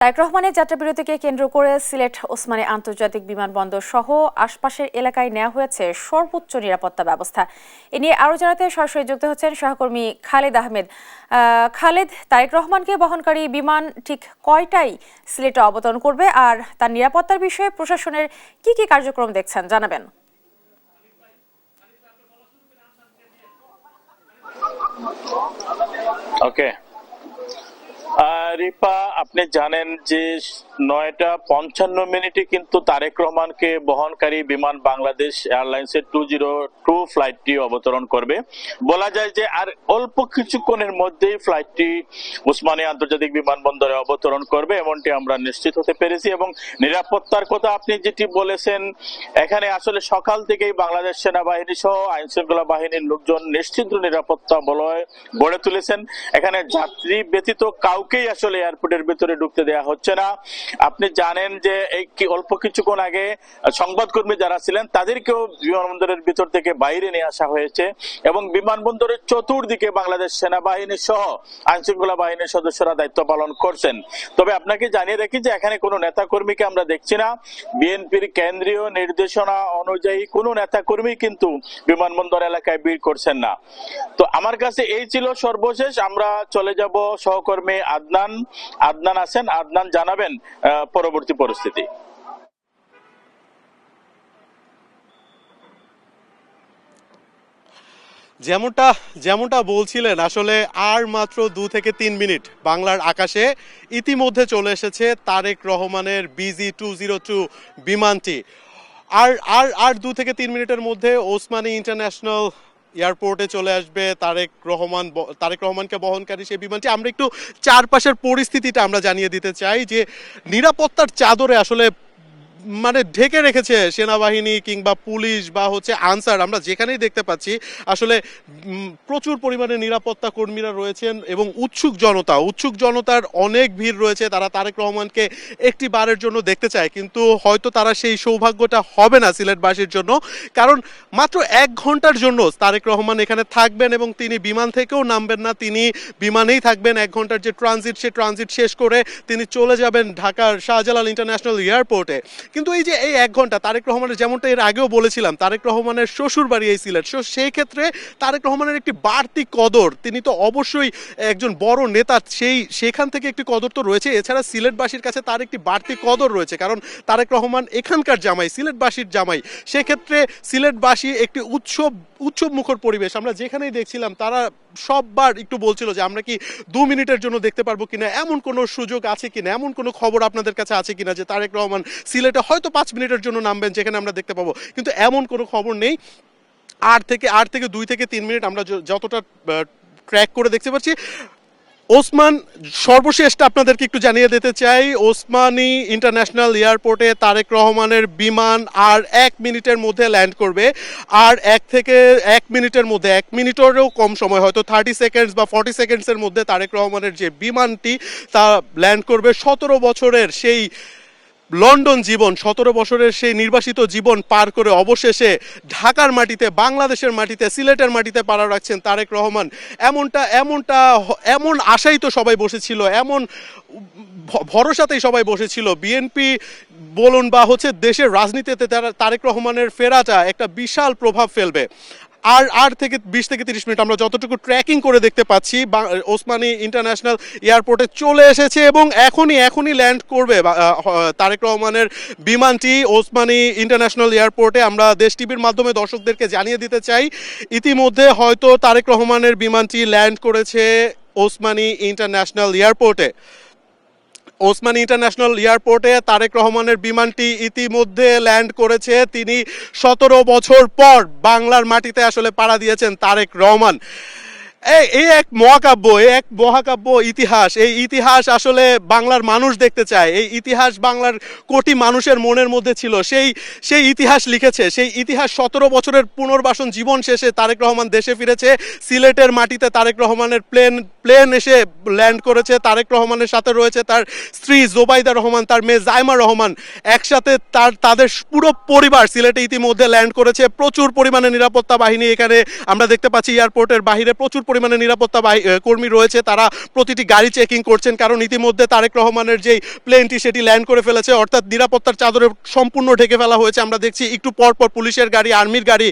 তারেক রহমানের যাত্রাবিরতিকে কেন্দ্র করে সিলেট ওসমানী আন্তর্জাতিক বিমানবন্দর সহ আশপাশের এলাকায় নেওয়া হয়েছে সর্বোচ্চ নিরাপত্তা ব্যবস্থা। এ নিয়ে আরও জানাতে সরাসরি যুক্ত হচ্ছেন সহকর্মী খালেদ আহমেদ। খালেদ, তারেক রহমানকে বহনকারী বিমান ঠিক কয়টায় সিলেটে অবতরণ করবে আর তার নিরাপত্তার বিষয়ে প্রশাসনের কি কি কার্যক্রম দেখছেন জানাবেন। ওকে রিপা, আপনি জানেন যে 9:55 কিন্তু তারেক রহমানকে বহনকারী বিমান বাংলাদেশ এয়ারলাইন্সের 202 ফ্লাইটটি অবতরণ করবে। বলা যায় যে আর অল্প কিছুক্ষণের মধ্যেই ফ্লাইটটি ওসমানী আন্তর্জাতিক বিমানবন্দরে অবতরণ করবে, এমনটি আমরা নিশ্চিত হতে পেরেছি। এবং নিরাপত্তার কথা আপনি যেটি বলেছেন, এখানে আসলে সকাল থেকেই বাংলাদেশ সেনাবাহিনী সহ আইন শৃঙ্খলা বাহিনীর লোকজন নিশ্চিন্ত নিরাপত্তা বলয় গড়ে তুলেছেন। এখানে যাত্রী ব্যতীত কাউকেই আসলে এয়ারপোর্টের ভিতরে ঢুকতে দেওয়া হচ্ছে না। আপনি জানেন যে এই অল্প কিছুক্ষণ আগে সংবাদকর্মী যারা ছিলেন তাদেরকেও বিমানবন্দরের ভিতর থেকে বাইরে নিয়ে আসা হয়েছে এবং বিমানবন্দরের চতুর্দিকে বাংলাদেশ সেনাবাহিনী সহ আইন শৃঙ্খলা বাহিনীর সদস্যরা দায়িত্ব পালন করছেন। তবে আপনাকে জানিয়ে রাখি যে এখানে কোনো নেতাকর্মীকে আমরা দেখছি না। বিএনপির কেন্দ্রীয় নির্দেশনা অনুযায়ী কোনো নেতাকর্মী কিন্তু বিমানবন্দর এলাকায় ভিড় করছেন না। তো আমার কাছে এই ছিল সর্বশেষ। আমরা চলে যাব সহকর্মী আদনান আছেন। আদনান, জানাবেন পরবর্তী পরিস্থিতি। যেমনটা বলছিলেন, আসলে আর মাত্র 2 থেকে 3 মিনিট বাংলার আকাশে ইতিমধ্যে চলে এসেছে তারেক রহমানের BG-202 বিমানটি। আর 2 থেকে 3 মিনিটের মধ্যে ওসমানী ইন্টারন্যাশনাল এয়ারপোর্টে চলে আসবে তারেক রহমানকে বহনকারী সেই বিমানটি। আমরা একটু চারপাশের পরিস্থিতিটা আমরা জানিয়ে দিতে চাই যে নিরাপত্তার চাদরে আসলে ঢেকে রেখেছে সেনাবাহিনী কিংবা পুলিশ বা আনসার। আমরা যেখানেই দেখতে পাচ্ছি আসলে প্রচুর পরিমাণে নিরাপত্তা কর্মীরা রয়েছেন এবং উৎসুক জনতার অনেক ভিড় রয়েছে। তারা তারেক রহমানকে একটি বারের জন্য দেখতে চায়, কিন্তু হয়তো তারা সেই সৌভাগ্যটা হবে না সিলেটবাসীর জন্য, কারণ মাত্র 1 ঘন্টার জন্য তারেক রহমান এখানে থাকবেন এবং তিনি বিমান থেকেও নামবেন না। তিনি বিমানেই থাকবেন। 1 ঘন্টার যে ট্রানজিট শেষ করে তিনি চলে যাবেন ঢাকার শাহজালাল ইন্টারন্যাশনাল এয়ারপোর্টে। কিন্তু এই যে এই 1 ঘন্টা, তারেক রহমানের, যেমনটা এর আগেও বলেছিলাম, তারেক রহমানের শ্বশুর বাড়ি এই সিলেট। সেই ক্ষেত্রে তারেক রহমানের একটি বাড়তি কদর, তিনি তো অবশ্যই একজন বড় নেতা, সেখান থেকে একটি কদর তো রয়েছে। এছাড়া সিলেটবাসীর কাছে তার একটি বাড়তি কদর রয়েছে, কারণ তারেক রহমান এখানকার জামাই, সিলেটবাসীর জামাই। সেক্ষেত্রে সিলেটবাসী একটি উৎসব মুখর পরিবেশ। আমরা যেখানেই দেখছিলাম তারা সববার একটু বলছিল যে আমরা কি 2 মিনিটের জন্য দেখতে পারবো কিনা, এমন কোনো সুযোগ আছে কিনা, এমন কোনো খবর আপনাদের কাছে আছে কিনা যে তারেক রহমান সিলেটে হয়তো 5 মিনিটের জন্য নামবেন, যেখানে আমরা দেখতে পাবো। কিন্তু এমন কোনো খবর নেই। আর থেকে 2 থেকে 3 মিনিট আমরা যতটা ট্র্যাক করে দেখতে পাচ্ছি। ওসমান, সর্বশেষটা আপনাদেরকে একটু জানিয়ে দিতে চাই, ওসমানী ইন্টারন্যাশনাল এয়ারপোর্টে তারেক রহমানের বিমান আর 1 মিনিটের মধ্যে ল্যান্ড করবে। আর 1 মিনিটের মধ্যে, 1 মিনিটেরও কম সময়, হয়তো 30 সেকেন্ডস বা 40 সেকেন্ডসের মধ্যে তারেক রহমানের যে বিমানটি তা ল্যান্ড করবে। 17 বছরের সেই লন্ডন জীবন, 17 বছরের সেই নির্বাসিত জীবন পার করে অবশেষে ঢাকার মাটিতে, বাংলাদেশের মাটিতে, সিলেটের মাটিতে পা রাখছেন তারেক রহমান। এমন আশাই তো সবাই বসেছিল, এমন ভরসাতেই সবাই বসেছিল। বিএনপি বলুন বা দেশের রাজনীতিতে তারেক রহমানের ফেরাটা একটা বিশাল প্রভাব ফেলবে। আর 20 থেকে 30 মিনিট আমরা যতটুকু ট্র্যাকিং করে দেখতে পাচ্ছি, ওসমানী ইন্টারন্যাশনাল এয়ারপোর্টে চলে এসেছে এবং এখনই ল্যান্ড করবে তারেক রহমানের বিমানটি ওসমানী ইন্টারন্যাশনাল এয়ারপোর্টে। আমরা দেশ টিভির মাধ্যমে দর্শকদেরকে জানিয়ে দিতে চাই, ইতিমধ্যে হয়তো তারেক রহমানের বিমানটি ল্যান্ড করেছে ওসমানী ইন্টারন্যাশনাল এয়ারপোর্টে। ওসমানী ইন্টারন্যাশনাল এয়ারপোর্টে তারেক রহমানের বিমানটি ইতিমধ্যে ল্যান্ড করেছে। তিনি 17 বছর পর বাংলার মাটিতে আসলে পাড়া দিয়েছেন তারেক রহমান। এই এক মহাকাব্য ইতিহাস। এই ইতিহাস আসলে বাংলার মানুষ দেখতে চায়। এই ইতিহাস বাংলার কোটি মানুষের মনের মধ্যে ছিল। সেই ইতিহাস লিখেছে। সেই ইতিহাস 17 বছরের পুনর্বাসন জীবন শেষে তারেক রহমান দেশে ফিরেছে। সিলেটের মাটিতে তারেক রহমানের প্লেন এসে ল্যান্ড করেছে। তারেক রহমানের সাথে রয়েছে তার স্ত্রী জোবাইদা রহমান, তার মেয়ে জাইমা রহমান। একসাথে তাদের পুরো পরিবার সিলেটে ইতিমধ্যে ল্যান্ড করেছে। প্রচুর পরিমাণে নিরাপত্তা বাহিনী এখানে আমরা দেখতে পাচ্ছি। এয়ারপোর্টের বাহিরে প্রচুর পরিমাণে নিরাপত্তা কর্মী রয়েছে, তারা প্রতিটি গাড়ি চেকিং করছেন, কারণ ইতিমধ্যে তারেক রহমানের যেই প্লেনটি সেটি ল্যান্ড করে ফেলেছে, অর্থাৎ নিরাপত্তার চাদরে সম্পূর্ণ ঢেকে ফেলা হয়েছে। আমরা দেখছি একটু পর পর পুলিশের গাড়ি, আর্মির গাড়ি,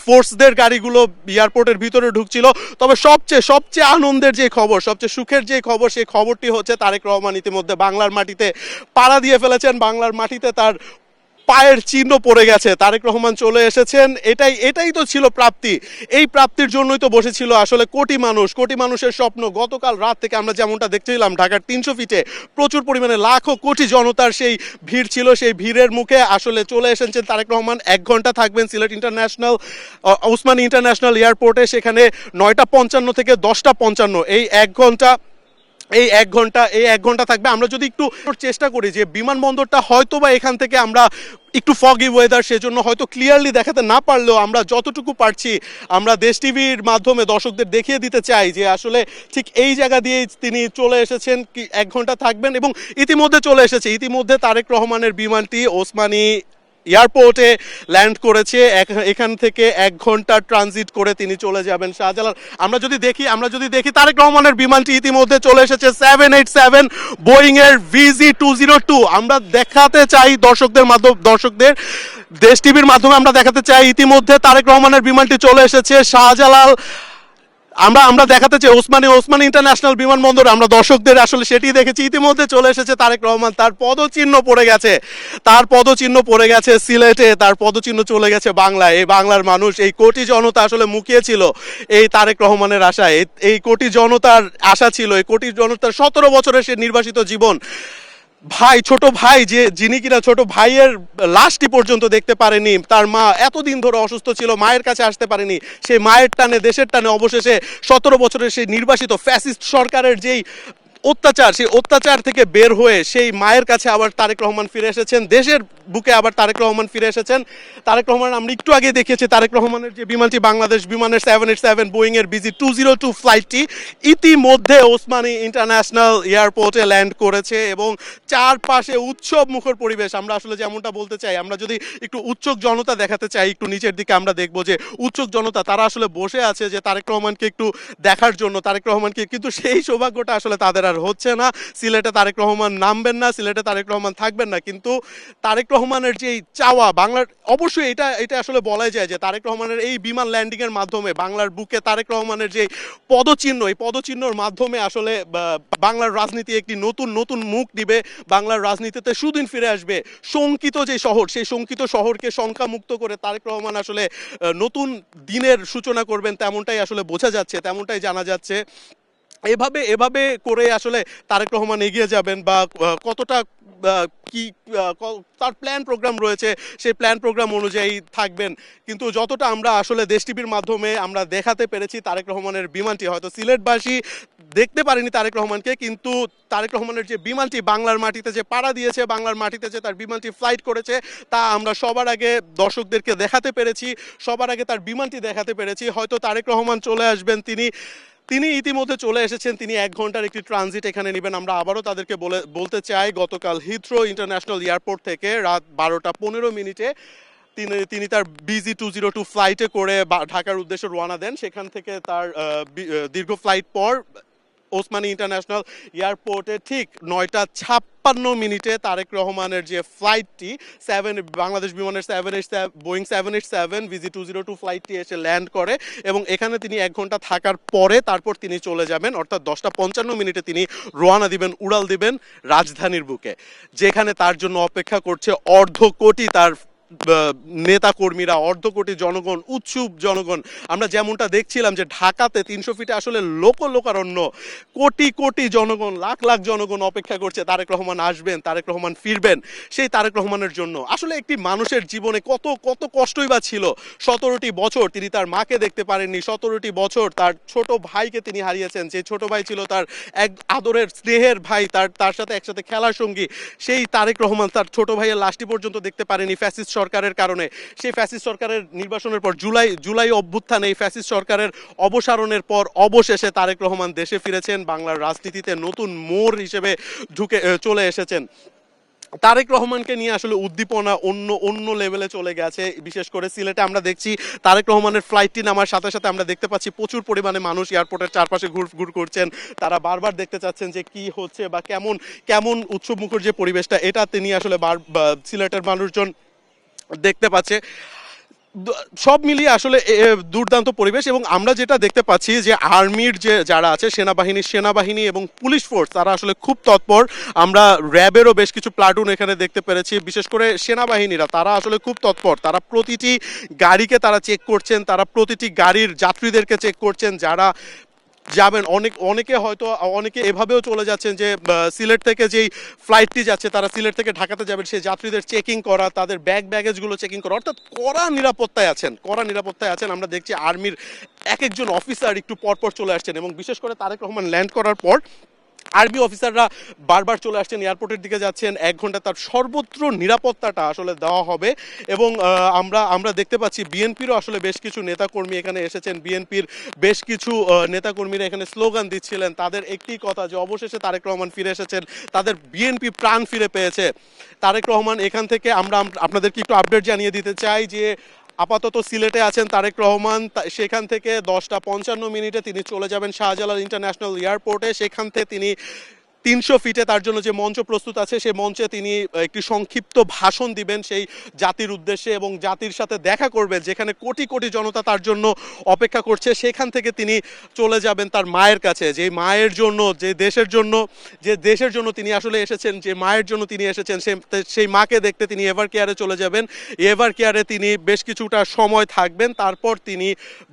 ফোর্সদের গাড়িগুলো এয়ারপোর্টের ভিতরে ঢুকছিল। তবে সবচেয়ে আনন্দের যে খবর, সবচেয়ে সুখের যে খবর, সেই খবরটি হচ্ছে তারেক রহমান ইতিমধ্যে বাংলার মাটিতে পাড়া দিয়ে ফেলেছেন। বাংলার মাটিতে তার পায়ের চিহ্ন পড়ে গেছে, তারেক রহমান চলে এসেছেন। এটাই তো ছিল প্রাপ্তি। এই প্রাপ্তির জন্যই তো বসেছিল আসলে কোটি মানুষের স্বপ্ন। গতকাল রাত থেকে আমরা যেমনটা দেখছিলাম, ঢাকার 300 ফিটে প্রচুর পরিমাণে লাখো কোটি জনতার সেই ভিড় ছিল। সেই ভিড়ের মুখে আসলে চলে এসেছেন তারেক রহমান। 1 ঘন্টা থাকবেন সিলেট ওসমানী ইন্টারন্যাশনাল এয়ারপোর্টে। সেখানে 9:55 থেকে 10:55 এই এক ঘন্টা থাকবে। আমরা যদি একটু চেষ্টা করি যে বিমানবন্দরটা হয়তো বা এখান থেকে আমরা একটু ফগি ওয়েদার, সেজন্য হয়তো ক্লিয়ারলি দেখাতে না পারলেও আমরা যতটুকু পারছি আমরা দেশ টিভির মাধ্যমে দর্শকদের দেখিয়ে দিতে চাই যে আসলে ঠিক এই জায়গা দিয়েই তিনি চলে এসেছেন। 1 ঘন্টা থাকবেন এবং ইতিমধ্যে চলে এসেছে। ইতিমধ্যে তারেক রহমানের বিমানটি ওসমানী এয়ারপোর্টে ল্যান্ড করেছে। এখান থেকে 1 ঘন্টা ট্রানজিট করে তিনি চলে যাবেন শাহজালাল। আমরা যদি দেখি তারেক রহমানের বিমানটি ইতিমধ্যে চলে এসেছে 787 বোয়িং এর VZ202। আমরা দেখাতে চাই দর্শকদের দেশ টিভির মাধ্যমে আমরা দেখাতে চাই ইতিমধ্যে তারেক রহমানের বিমানটি চলে এসেছে শাহজালাল। আমরা দেখাতে চাই ওসমানী ইন্টারন্যাশনাল বিমানবন্দর। আমরা দর্শকদের আসলে সেটি দেখেছি। ইতিমধ্যে চলে এসেছে তারেক রহমান। তার পদচিহ্ন পড়ে গেছে সিলেটে, তার পদচিহ্ন চলে গেছে বাংলায়। এই বাংলার মানুষ, এই কোটি জনতা আসলে মুখিয়েছিল এই তারেক রহমানের আশায়। এই কোটি জনতার আশা ছিল, এই কোটি জনতার 17 বছরের সে নির্বাসিত জীবন, ছোট ভাই যিনি কিনা ছোট ভাইয়ের লাশটি পর্যন্ত দেখতে পারেনি। তার মা এতদিন ধরে অসুস্থ ছিল, মায়ের কাছে আসতে পারেনি। সেই মায়ের টানে, দেশের টানে অবশেষে 17 বছরের সেই নির্বাসিত ফ্যাসিস্ট সরকারের যেই সেই অত্যাচার থেকে বের হয়ে সেই মায়ের কাছে আবার তারেক রহমান ফিরে এসেছেন। দেশের বুকে আবার তারেক রহমান ফিরে এসেছেন। তারেক রহমান, আমরা একটু আগে দেখিয়েছি তারেক রহমানের যে বিমানটি, বাংলাদেশ বিমানের 787 বোয়িং এর VZ202 ফ্লাইটটি ইতিমধ্যে ওসমানী ইন্টারন্যাশনাল এয়ারপোর্টে ল্যান্ড করেছে এবং চারপাশে উৎসব মুখর পরিবেশ। আমরা আসলে যেমনটা বলতে চাই, আমরা যদি একটু উৎসুক জনতা দেখাতে চাই, একটু নিচের দিকে আমরা দেখবো যে উৎসুক জনতা তারা আসলে বসে আছে যে তারেক রহমানকে একটু দেখার জন্য, তারেক রহমানকে। কিন্তু সেই সৌভাগ্যটা আসলে তাদের আর হচ্ছে না। সিলেটে তারেক রহমান নামবেন না, সিলেটে তারেক রহমান থাকবেন না। কিন্তু তারেক রহমানের যে চাওয়া বাংলার, অবশ্যই এটা আসলে বলাই যায় যে তারেক রহমানের এই বিমান ল্যান্ডিং এর মাধ্যমে বাংলার বুকে তারেক রহমানের যে পদচিহ্ন, এই পদচিহ্নর মাধ্যমে আসলে বাংলার রাজনীতি একটি নতুন মুখ দিবে। বাংলার রাজনীতিতে সুদিন ফিরে আসবে। শঙ্কিত যে শহর, সেই শঙ্কিত শহরকে শঙ্কামুক্ত করে তারেক রহমান আসলে নতুন দিনের সূচনা করবেন, তেমনটাই আসলে বোঝা যাচ্ছে, তেমনটাই জানা যাচ্ছে। এভাবে করে আসলে তারেক রহমান এগিয়ে যাবেন বা কতটা কি তার প্ল্যান প্রোগ্রাম রয়েছে, সেই প্ল্যান প্রোগ্রাম অনুযায়ী থাকবেন। কিন্তু যতটা আমরা আসলে দেশ টিভির মাধ্যমে আমরা দেখাতে পেরেছি তারেক রহমানের বিমানটি, হয়তো সিলেটবাসী দেখতে পারেনি তারেক রহমানকে, কিন্তু তারেক রহমানের যে বিমানটি বাংলার মাটিতে যে পাড়া দিয়েছে, বাংলার মাটিতে যে তার বিমানটি ফ্লাইট করেছে, তা আমরা সবার আগে দর্শকদেরকে দেখাতে পেরেছি, সবার আগে তার বিমানটি দেখাতে পেরেছি। হয়তো তারেক রহমান চলে আসবেন, তিনি ইতিমধ্যে চলে এসেছেন। তিনি 1 ঘন্টার একটি ট্রানজিট এখানে নেবেন। আমরা আবারও তাদেরকে বলতে চাই, গতকাল হিথ্রো ইন্টারন্যাশনাল এয়ারপোর্ট থেকে রাত 12:15 তিনি তার VZ202 ফ্লাইটে করে ঢাকার উদ্দেশ্যে রওনা দেন। সেখান থেকে তার দীর্ঘ ফ্লাইট পর ওসমানী ইন্টারন্যাশনাল এয়ারপোর্টে ঠিক 9:56 তারেক রহমানের যে ফ্লাইটটি বাংলাদেশ বিমানের বোয়িং 787 VZ202 ফ্লাইটটি এসে ল্যান্ড করে এবং এখানে তিনি 1 ঘন্টা থাকার পরে তারপর তিনি চলে যাবেন, অর্থাৎ 10:55 তিনি রওনা দিবেন, উড়াল দিবেন রাজধানীর বুকে, যেখানে তার জন্য অপেক্ষা করছে কোটি তার নেতা কর্মীরা, কোটি জনগণ, উৎসুক জনগণ। আমরা যেমনটা দেখছিলাম যে ঢাকাতে 300 ফিটে আসলে লোকারণ্য, কোটি জনগণ, লাখ জনগণ অপেক্ষা করছে তারেক রহমান আসবেন, তারেক রহমান ফিরবেন। সেই তারেক রহমানের জন্য আসলে একটি মানুষের জীবনে কত কষ্টই বা ছিল। 17টি বছর তিনি তার মাকে দেখতে পারেননি, 17টি বছর তার ছোট ভাইকে তিনি হারিয়েছেন। যে ছোট ভাই ছিল তার এক আদরের স্নেহের ভাই, তার সাথে একসাথে খেলার সঙ্গী। সেই তারেক রহমান তার ছোট ভাইয়ের লাশটি পর্যন্ত দেখতে পারেনি ফ্যাসিস্ট সরকারের কারণে। সেই ফ্যাসিস্ট সরকারের নির্বাসনের পর জুলাই অভ্যুত্থানে এই ফ্যাসিস্ট সরকারের অবসারণের পর অবশেষে তারেক রহমান দেশে ফিরেছেন, বাংলার রাজনীতিতে নতুন মোড় হিসেবে চলে এসেছেন। তারেক রহমানকে নিয়ে আসলে উদ্দীপনা অন্য অন্য লেভেলে চলে গেছে। বিশেষ করে সিলেটে আমরা দেখছি তারেক রহমানের ফ্লাইটটি নামার সাথে সাথে আমরা দেখতে পাচ্ছি প্রচুর পরিমাণে মানুষ এয়ারপোর্টের চারপাশে ঘুর করছেন। তারা বারবার দেখতে চাচ্ছেন যে কি হচ্ছে বা কেমন কেমন উৎসবমুখর যে পরিবেশটা, এটা তিনি আসলে সিলেটের মানুষজন দেখতে পাচ্ছে। সব মিলিয়ে আসলে দুর্দান্ত পরিবেশ। এবং আমরা যেটা দেখতে পাচ্ছি যে আর্মির যে যারা আছে সেনাবাহিনী এবং পুলিশ ফোর্স, তারা আসলে খুব তৎপর। আমরা র্যাবেরও বেশ কিছু প্লাটুন এখানে দেখতে পেরেছি। বিশেষ করে সেনাবাহিনীরা তারা আসলে খুব তৎপর, তারা প্রতিটি গাড়িকে তারা চেক করছেন, তারা প্রতিটি গাড়ির যাত্রীদেরকে চেক করছেন যারা যাবেন। অনেকে এভাবেও চলে যাচ্ছেন যে সিলেট থেকে যেই ফ্লাইটটি যাচ্ছে, তারা সিলেট থেকে ঢাকাতে যাবেন, সেই যাত্রীদের চেকিং করা, তাদের ব্যাগেজগুলো চেকিং করা, অর্থাৎ কড়া নিরাপত্তায় আছেন। আমরা দেখছি আর্মির এক একজন অফিসার একটু পরপর চলে আসছেন। এবং বিশেষ করে তারেক রহমান ল্যান্ড করার পর আর্মি অফিসাররা বারবার চলে আসছেন, এয়ারপোর্টের দিকে যাচ্ছেন। 1 ঘন্টা তার সর্বত্র নিরাপত্তাটা আসলে দেওয়া হবে। এবং আমরা দেখতে পাচ্ছি বিএনপিরও আসলে বেশ কিছু নেতাকর্মী এখানে এসেছেন। বিএনপির বেশ কিছু নেতাকর্মীরা এখানে স্লোগান দিচ্ছিলেন। তাদের একটি কথা যে অবশেষে তারেক রহমান ফিরে এসেছেন, তাদের বিএনপি প্রাণ ফিরে পেয়েছে। তারেক রহমান এখান থেকে আমরা আপনাদেরকে একটু আপডেট জানিয়ে দিতে চাই যে আপাতত সিলেটে আছেন তারেক রহমান। সেখান থেকে 10:55 তিনি চলে যাবেন শাহজালাল ইন্টারন্যাশনাল এয়ারপোর্টে। সেখান থেকে তিনি 300 ফিটে তার জন্য যে মঞ্চ প্রস্তুত আছে, সেই মঞ্চে তিনি একটি সংক্ষিপ্ত ভাষণ দিবেন সেই জাতির উদ্দেশ্যে এবং জাতির সাথে দেখা করবেন, যেখানে কোটি কোটি জনতা তার জন্য অপেক্ষা করছে। সেখান থেকে তিনি চলে যাবেন তার মায়ের কাছে, যে মায়ের জন্য, যে দেশের জন্য তিনি আসলে এসেছেন, যে মায়ের জন্য তিনি এসেছেন, সেই মাকে দেখতে তিনি এভার কেয়ারে চলে যাবেন। এভার কেয়ারে তিনি বেশ কিছুটা সময় থাকবেন, তারপর তিনি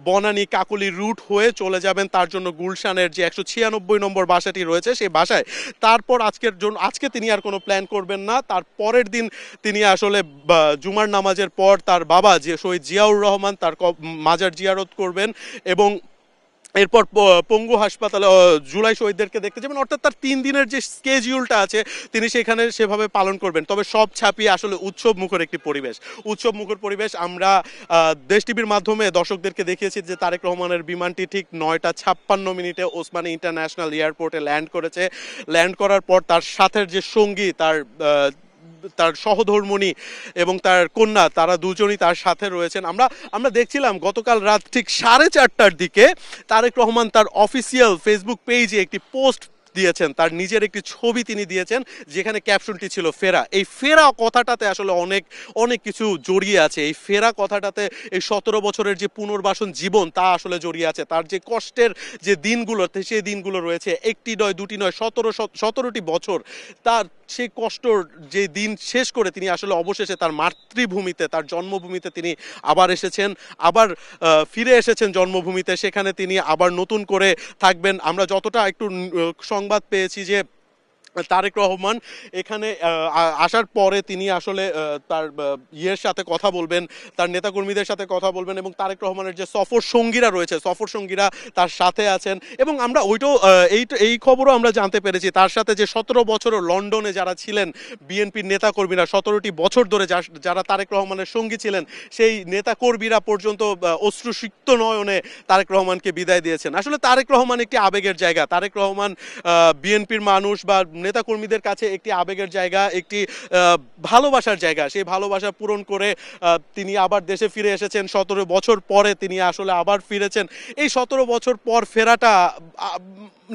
বনানী কাকলি রুট হয়ে চলে যাবেন তার জন্য গুলশানের যে 196 নম্বর বাসাটি রয়েছে সেই বাসায়। তারপর আজকে তিনি আর কোনো প্ল্যান করবেন না। তার পরের দিন তিনি আসলে জুমার নামাজের পর তার বাবা যে শহীদ জিয়াউর রহমান, তার মাজার জিয়ারত করবেন এবং এরপর পঙ্গু হাসপাতালে জুলাই শহীদদেরকে দেখতে যাবেন। অর্থাৎ তার 3 দিনের যে স্কেজিউলটা আছে তিনি সেখানে সেভাবে পালন করবেন। তবে সব ছাপিয়ে আসলে উৎসবমুখর একটি পরিবেশ। আমরা দেশ টিভির মাধ্যমে দর্শকদেরকে দেখিয়েছি যে তারেক রহমানের বিমানটি ঠিক 9:56 ওসমানী ইন্টারন্যাশনাল এয়ারপোর্টে ল্যান্ড করেছে। ল্যান্ড করার পর তার সাথে যে সঙ্গী, তার সহধর্মিণী এবং তার কন্যা, তারা দুজনই তার সাথে রয়েছেন। আমরা দেখছিলাম গতকাল রাত ঠিক 4:30টার দিকে তারেক রহমান তার অফিসিয়াল ফেসবুক পেজে একটি পোস্ট দিয়েছেন, তার নিজের একটি ছবি তিনি দিয়েছেন, যেখানে ক্যাপশনটি ছিল ফেরা। এই ফেরা কথাটাতে আসলে অনেক কিছু জড়িয়ে আছে। এই ফেরা কথাটাতে এই 17 বছরের যে পুনর্বাসন জীবন, তা আসলে জড়িয়ে আছে। তার যে কষ্টের যে দিনগুলো, সেই দিনগুলো রয়েছে, একটি নয়, দুটি নয়, 17টি বছর তার সেই কষ্টর যে দিন শেষ করে তিনি আসলে অবশেষে তার মাতৃভূমিতে, তার জন্মভূমিতে তিনি আবার এসেছেন, আবার ফিরে এসেছেন জন্মভূমিতে। সেখানে তিনি আবার নতুন করে থাকবেন। আমরা যতটা একটু সংবাদ পেয়েছি যে তারেক রহমান এখানে আসার পরে তিনি আসলে তার ইয়ের সাথে কথা বলবেন, তার নেতাকর্মীদের সাথে কথা বলবেন এবং তারেক রহমানের যে সফর সঙ্গীরা তার সাথে আছেন। এবং আমরা এই খবরও আমরা জানতে পেরেছি, তার সাথে যে 17 বছরও লন্ডনে যারা ছিলেন বিএনপির নেতাকর্মীরা, 17টি বছর ধরে যারা তারেক রহমানের সঙ্গী ছিলেন, সেই নেতাকর্মীরা পর্যন্ত অশ্রুসিক্ত নয়নে তারেক রহমানকে বিদায় দিয়েছেন। আসলে তারেক রহমান একটি আবেগের জায়গা। তারেক রহমান বিএনপির মানুষ বা নেতাকর্মীদের কাছে একটি আবেগের জায়গা, একটি ভালোবাসার জায়গা। সেই ভালোবাসা পূরণ করে তিনি আবার দেশে ফিরে এসেছেন। 17 বছর পরে তিনি আসলে আবার ফিরেছেন। এই 17 বছর পর ফেরাটা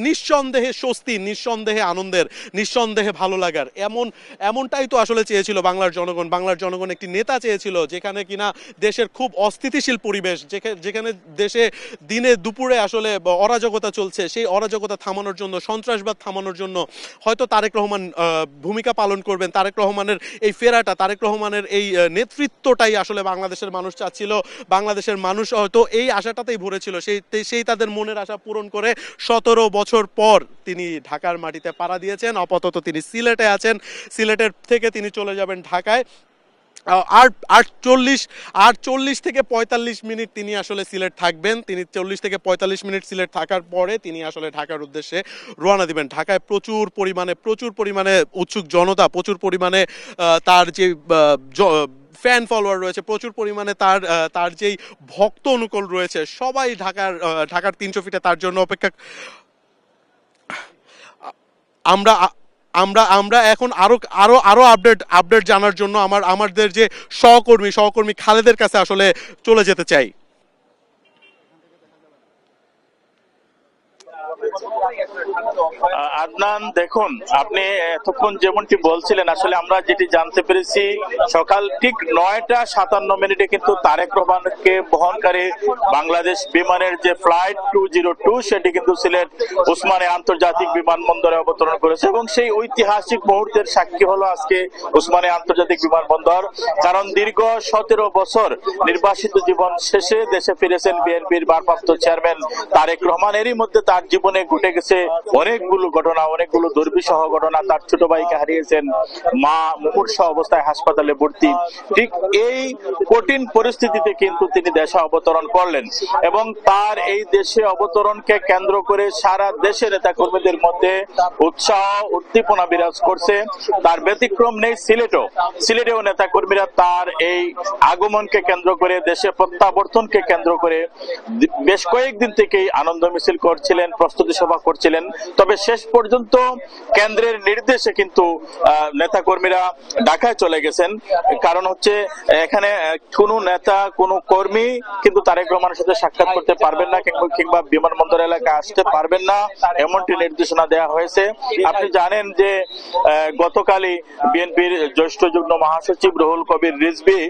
নিঃসন্দেহে স্বস্তি, নিঃসন্দেহে আনন্দের, নিঃসন্দেহে ভালো লাগার। এমনটাই তো আসলে চেয়েছিল বাংলার জনগণ একটি নেতা চেয়েছিল যেখানে কিনা দেশের খুব অস্থিতিশীল পরিবেশ, যেখানে দেশে দিনে দুপুরে আসলে অরাজকতা চলছে, সেই অরাজকতা থামানোর জন্য, সন্ত্রাসবাদ থামানোর জন্য হয়তো তারেক রহমান ভূমিকা পালন করবেন। তারেক রহমানের এই ফেরাটা, তারেক রহমানের এই নেতৃত্বটাই আসলে বাংলাদেশের মানুষ চাচ্ছিল। বাংলাদেশের মানুষ হয়তো এই আশাটাতেই ভরেছিল, সেই তাদের মনের আশা পূরণ করে 17 বছর পর তিনি ঢাকার মাটিতে পাড়া দিয়েছেন। আপাতত তিনি সিলেটে আছেন। সিলেটের থেকে তিনি চলে যাবেন ঢাকায়। আর 40 থেকে 45 মিনিট তিনি আসলে সিলেট থাকবেন। তিনি 40 থেকে 45 মিনিট সিলেট থাকার পরে তিনি আসলে ঢাকার উদ্দেশ্যে রওনা দিবেন। ঢাকায় প্রচুর পরিমাণে উৎসুক জনতা, প্রচুর পরিমাণে তার যে ফ্যান ফলোয়ার রয়েছে, প্রচুর পরিমাণে তার যেই ভক্ত অনুকূল রয়েছে, সবাই ঢাকার 300 ফিটে তার জন্য অপেক্ষা। আমরা আমরা আমরা এখন আরো আরো আরো আপডেট জানার জন্য আমাদের যে সহকর্মী খালেদের কাছে আসলে চলে যেতে চাই। আদনান, দেখুন, আপনি এতক্ষণ যেমনটি বলছিলেন, আসলে আমরা যেটি জানতে পেরেছি সকাল ঠিক 9:57 কিন্তু তারেক রহমানকে বহনকারী বাংলাদেশ বিমানের যে ফ্লাইট 202 সেটি কিন্তু সিলেট ওসমানী আন্তর্জাতিক বিমানবন্দরে অবতরণ করেছে এবং সেই ঐতিহাসিক মুহূর্তের সাক্ষী হলো আজকে ওসমানী আন্তর্জাতিক বিমানবন্দর। কারণ দীর্ঘ 17 বছর নির্বাসিত জীবন শেষে দেশে ফিরেছেন বিএনপির ভারপ্রাপ্ত চেয়ারম্যান তারেক রহমান। এরই মধ্যে তার জীবনে ঘটে গেছে অনেকগুলো ঘটনা, অনেকগুলো দুর্বিষহ ঘটনা। তার ছোট ভাইকে হারিয়েছেন, মা মুমূর্ষ অবস্থায় হাসপাতালে ভর্তি। ঠিক এই কঠিন পরিস্থিতিতে কিন্তু তিনি দেশে অবতরণ করলেন এবং তার এই দেশে অবতরণকে কেন্দ্র করে সারা দেশের নেতা কর্মীদের মধ্যে উৎসাহ উদ্দীপনা বিরাজ করছে। তার ব্যতিক্রম নেই সিলেটেও নেতা কর্মীরা তার এই আগমনকে কেন্দ্র করে, দেশে প্রত্যাবর্তনকে কেন্দ্র করে বেশ কয়েকদিন থেকেই আনন্দ মিছিল করছিলেন, প্রস্তুতি সভা করছিলেন। তবে শেষ পর্যন্ত কেন্দ্রের নির্দেশে কিন্তু নেতা কর্মীরা ঢাকায় চলে গেছেন। কারণ হচ্ছে এখানে কোনো নেতা কোনো কর্মী কিন্তু তারেক রহমানের সাথে সাক্ষাৎ করতে পারবেন না কিংবা বিমানবন্দর এলাকায় আসতে পারবেন না, এমনটি নির্দেশনা দেওয়া হয়েছে। আপনি জানেন যে গতকালই বিএনপির জ্যেষ্ঠ যুগ্ম মহাসচিব রুহুল কবির রিজভী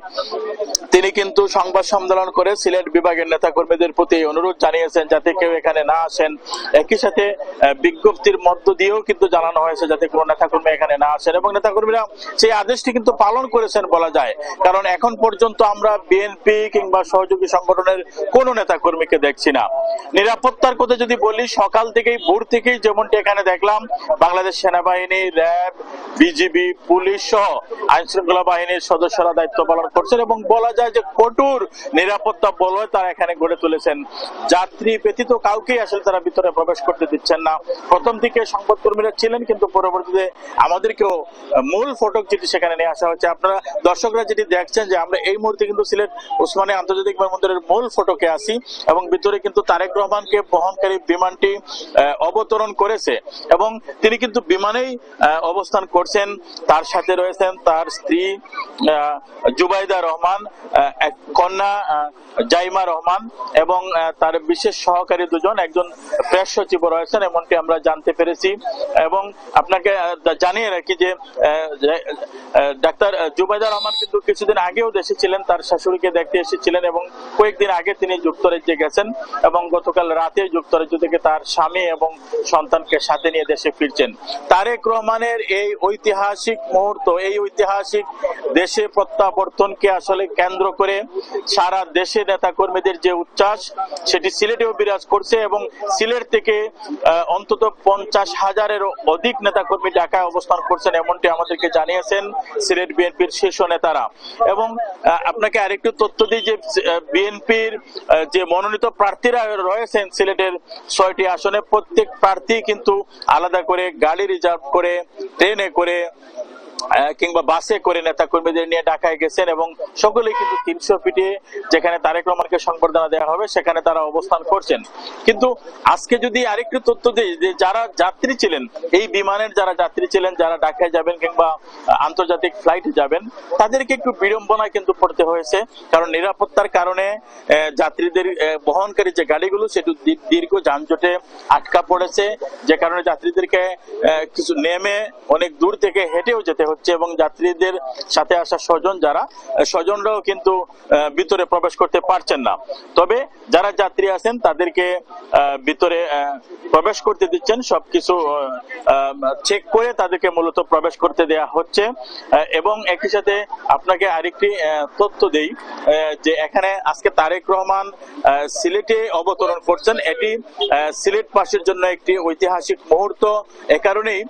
তিনি কিন্তু সংবাদ সম্মেলন করে সিলেট বিভাগের নেতা কর্মীদের প্রতি অনুরোধ জানিয়েছেন যাতে কেউ এখানে না আসেন। একই সাথে বিজ্ঞপ্তির মধ্য দিয়েও কিন্তু জানানো হয়েছে যাতে কোনো নেতাকর্মী এখানে না আসেন এবং নেতাকর্মীরা সেই আদেশটি কিন্তু পালন করেছেন বলা যায়। কারণ এখন পর্যন্ত আমরা বিএনপি কিংবা সহযোগী সংগঠনের কোনো নেতাকর্মীকে দেখছি না। নিরাপত্তার কথা যদি বলি, সকাল থেকেই ভোর থেকেই যেমনটি এখানে দেখলাম বাংলাদেশ সেনাবাহিনী, র্যাব, বিজিবি, পুলিশ সহ আইন শৃঙ্খলা বাহিনীর সদস্যরা দায়িত্ব পালন করছেন এবং বলা যায় যে কঠোর নিরাপত্তা বলয় তারা এখানে গড়ে তুলেছেন। যাত্রী ব্যতীত কাউকেই আসলে তারা ভিতরে প্রবেশ করতে দিচ্ছেন না। প্রথম দিকে সংবাদকর্মীরা ছিলেন কিন্তু পরবর্তীতে আমাদেরকেও মূল ফটক যেটি সেখানে নিয়ে আসা হচ্ছে। আপনারা দর্শকরা যেটি দেখছেন যে আমরা এই মুহূর্তে কিন্তু সিলেট ওসমানী আন্তর্জাতিক বিমানবন্দরের মূল ফটকে আছি এবং ভিতরে কিন্তু তারেক রহমানকে বহনকারী বিমানটি অবতরণ করেছে এবং তিনি কিন্তু বিমানেই অবস্থান করছেন। তার সাথে রয়েছেন তার স্ত্রী জুবাইদা রহমান, কন্যা জাইমা রহমান এবং তার বিশেষ সহকারী দুজন, একজন প্রেস সচিব রয়েছেন এমনটি আমরা জানতে পেরেছি। এবং আপনাকে জানিয়ে রাখি যে ডাক্তার জুবাইদা রহমান কিন্তু কিছুদিন আগেও দেশে ছিলেন, তার শাশুড়িকে দেখতে এসেছিলেন এবং কয়েকদিন আগে তিনি যুক্তরাজ্যে গেছেন এবং গতকাল রাতে যুক্তরাজ্য থেকে তার স্বামী এবং সন্তানকে সাথে নিয়ে দেশে ফিরছেন। তারেক রহমানের এই ঐতিহাসিক মুহূর্ত, এই ঐতিহাসিক দেশে প্রত্যাবর্তনকে আসলে কেন্দ্র করে সারা দেশে নেতা কর্মীদের যে উচ্ছ্বাস সেটি সিলেটেও বিরাজ করছে এবং সিলেট থেকে অন্তত 50,000-এর অধিক নেতা কর্মী ঢাকায় অবস্থান করছেন এমনটি আমাদেরকে জানিয়েছেন সিলেট বিএনপির শীর্ষ নেতারা। এবং আপনাকে আরেকটু তথ্য দিই যে বিএনপির যে মনোনীত প্রার্থীরা রয়েছেন সিলেটের 6টি আসনে, প্রত্যেক প্রার্থী কিন্তু আলাদা করে গাড়ি রিজার্ভ করে, ট্রেনে করে কিংবা বাসে করে নেতা কর্মীদের নিয়ে ঢাকায় গেছেন এবং সকলেই কিন্তু 300 ফিটে যেখানে তারেক রহমানকে সংবর্ধনা দেওয়া হবে সেখানে তারা অবস্থান করছেন। কিন্তু আজকে যদি আরেকটু তথ্য দিই যে যারা যাত্রী ছিলেন, এই বিমানের যারা যাত্রী ছিলেন, যারা ঢাকায় যাবেন কিংবা আন্তর্জাতিক ফ্লাইটে যাবেন, তাদেরকে একটু বিড়ম্বনায় কিন্তু পড়তে হয়েছে। কারণ নিরাপত্তার কারণে যাত্রীদের বহনকারী যে গাড়িগুলো সেটি দীর্ঘ যানজটে আটকা পড়েছে, যে কারণে যাত্রীদেরকে কিছু নেমে অনেক দূর থেকে হেঁটেও যেতে হচ্ছে এবং যাত্রীদের সাথে আসা স্বজনরাও কিন্তু ভিতরে প্রবেশ করতে পারছেন না। তবে যারা যাত্রী আছেন তাদেরকে ভিতরে প্রবেশ করতে দিচ্ছেন, সবকিছু চেক করে তাদেরকে মূলত প্রবেশ করতে দেয়া হচ্ছে। এবং একই সাথে আপনাকে আরেকটি তথ্য দেই যে এখানে আজকে তারেক রহমান সিলেটে অবতরণ করছেন। এটি সিলেটবাসীর জন্য একটি ঐতিহাসিক মুহূর্ত, এ কারণেই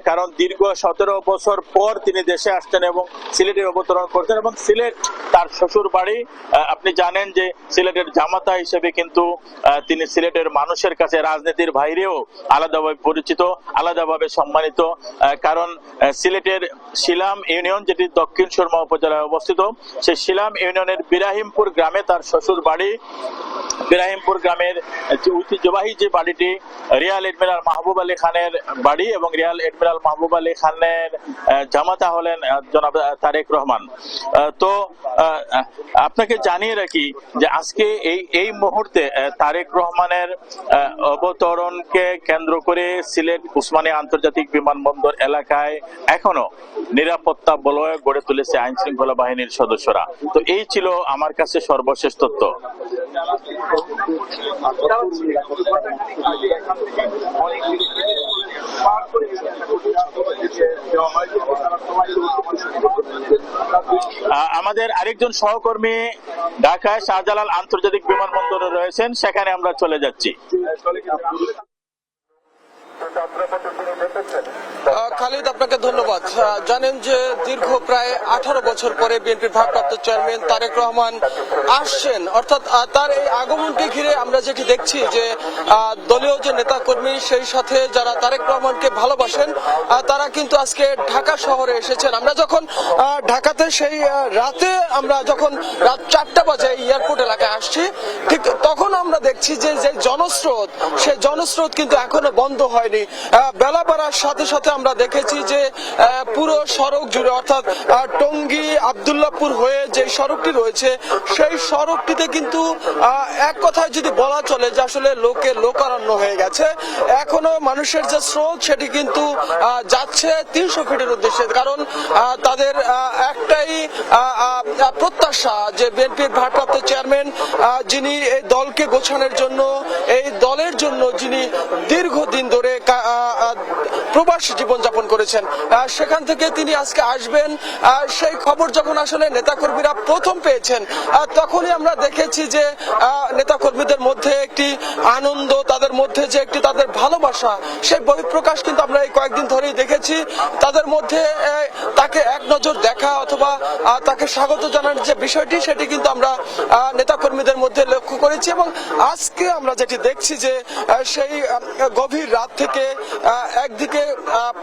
কারণ দীর্ঘ 17 বছর পর পর তিনি দেশে আসতেন এবং সিলেটে অবতরণ করতেন এবং সিলেট তার শ্বশুর বাড়ি। আপনি জানেন যে সিলেটের জামাতা হিসেবে কিন্তু তিনি সিলেটের মানুষের কাছে রাজনীতির বাইরেও আলাদাভাবে পরিচিত, আলাদাভাবে সম্মানিত। কারণ সিলেটের শিলাম ইউনিয়ন, যেটি দক্ষিণ সুরমা উপজেলায় অবস্থিত, সেই শিলাম ইউনিয়নের বিরাহিমপুর গ্রামে তার শ্বশুর বাড়ি। বিরাহিমপুর গ্রামের ঐতিহ্যবাহী যে বাড়িটি রিয়াল এডমিরাল মাহবুব আলী খানের বাড়ি, এবং রিয়াল এডমিরাল মাহবুব আলী খানের জামাতা হলেন জনাব তারেক রহমান। তো আপনাকে জানিয়ে রাখি যে আজকে এই মুহূর্তে তারেক রহমানের অবতরণকে কেন্দ্র করে সিলেট উসমানিয়া আন্তর্জাতিক বিমানবন্দর এলাকায় এখনো নিরাপত্তা বলয় গড়ে তুলেছে আইন শৃঙ্খলা বাহিনীর সদস্যরা। তো এই ছিল আমার কাছে সর্বশেষ তথ্য। আমাদের আরেকজন সহকর্মী ঢাকায় শাহজালাল আন্তর্জাতিক বিমানবন্দরে রয়েছেন, সেখানে আমরা চলে যাচ্ছি। খালিদ, আপনাকে ধন্যবাদ। জানেন যে দীর্ঘ প্রায় 18 বছর পরে বিএনপির ভারপ্রাপ্ত চেয়ারম্যান তারেক রহমান আসছেন, অর্থাৎ তার এই আগমনকে ঘিরে আমরা যেটি দেখছি যে দলীয় যে নেতাকর্মী, সেই সাথে যারা তারেক রহমানকে ভালোবাসেন, তারা কিন্তু আজকে ঢাকা শহরে এসেছেন। আমরা যখন ঢাকাতে সেই রাতে আমরা যখন রাত 4টা বাজে এয়ারপোর্ট এলাকায় আসছি, ঠিক তখন আমরা দেখছি যে জনস্রোত, সেই জনস্রোত কিন্তু এখনো বন্ধ হয়নি। বেলা বাড়ার সাথে সাথে আমরা দেখেছি যে পুরো সড়ক জুড়ে, অর্থাৎ টঙ্গী আব্দুল্লাহপুর হয়ে যে সড়কটি রয়েছে, সেই সড়কটিতে কিন্তু এক কথায় যদি বলা চলে যে আসলে লোকারণ্য হয়ে গেছে। এখনো মানুষের যে স্রোত, সেটি কিন্তু যাচ্ছে 300 ফিটের উদ্দেশ্যে। কারণ তাদের একটাই প্রত্যাশা যে বিএনপির ভারপ্রাপ্ত চেয়ারম্যান, যিনি এই দলকে গোছানোর জন্য, এই দলের জন্য যিনি দীর্ঘদিন ধরে প্রবাসী জীবনযাপন করেছেন, সেখান থেকে তিনি আজকে আসবেন। সেই খবর যখন আসলে নেতাকর্মীরা প্রথম পেয়েছেন, তখনই আমরা দেখেছি যে নেতাকর্মীদের মধ্যে একটি আনন্দ, তাদের মধ্যে যে একটি তাদের ভালোবাসা, সেই বহিঃপ্রকাশ কিন্তু আমরা এই কয়েকদিন ধরেই দেখেছি। তাদের মধ্যে তাকে এক নজর দেখা অথবা তাকে স্বাগত জানার যে বিষয়টি, সেটি কিন্তু আমরা নেতাকর্মীদের মধ্যে লক্ষ্য করেছি। এবং আজকে আমরা যেটি দেখছি যে সেই গভীর রাত থেকে একদিকে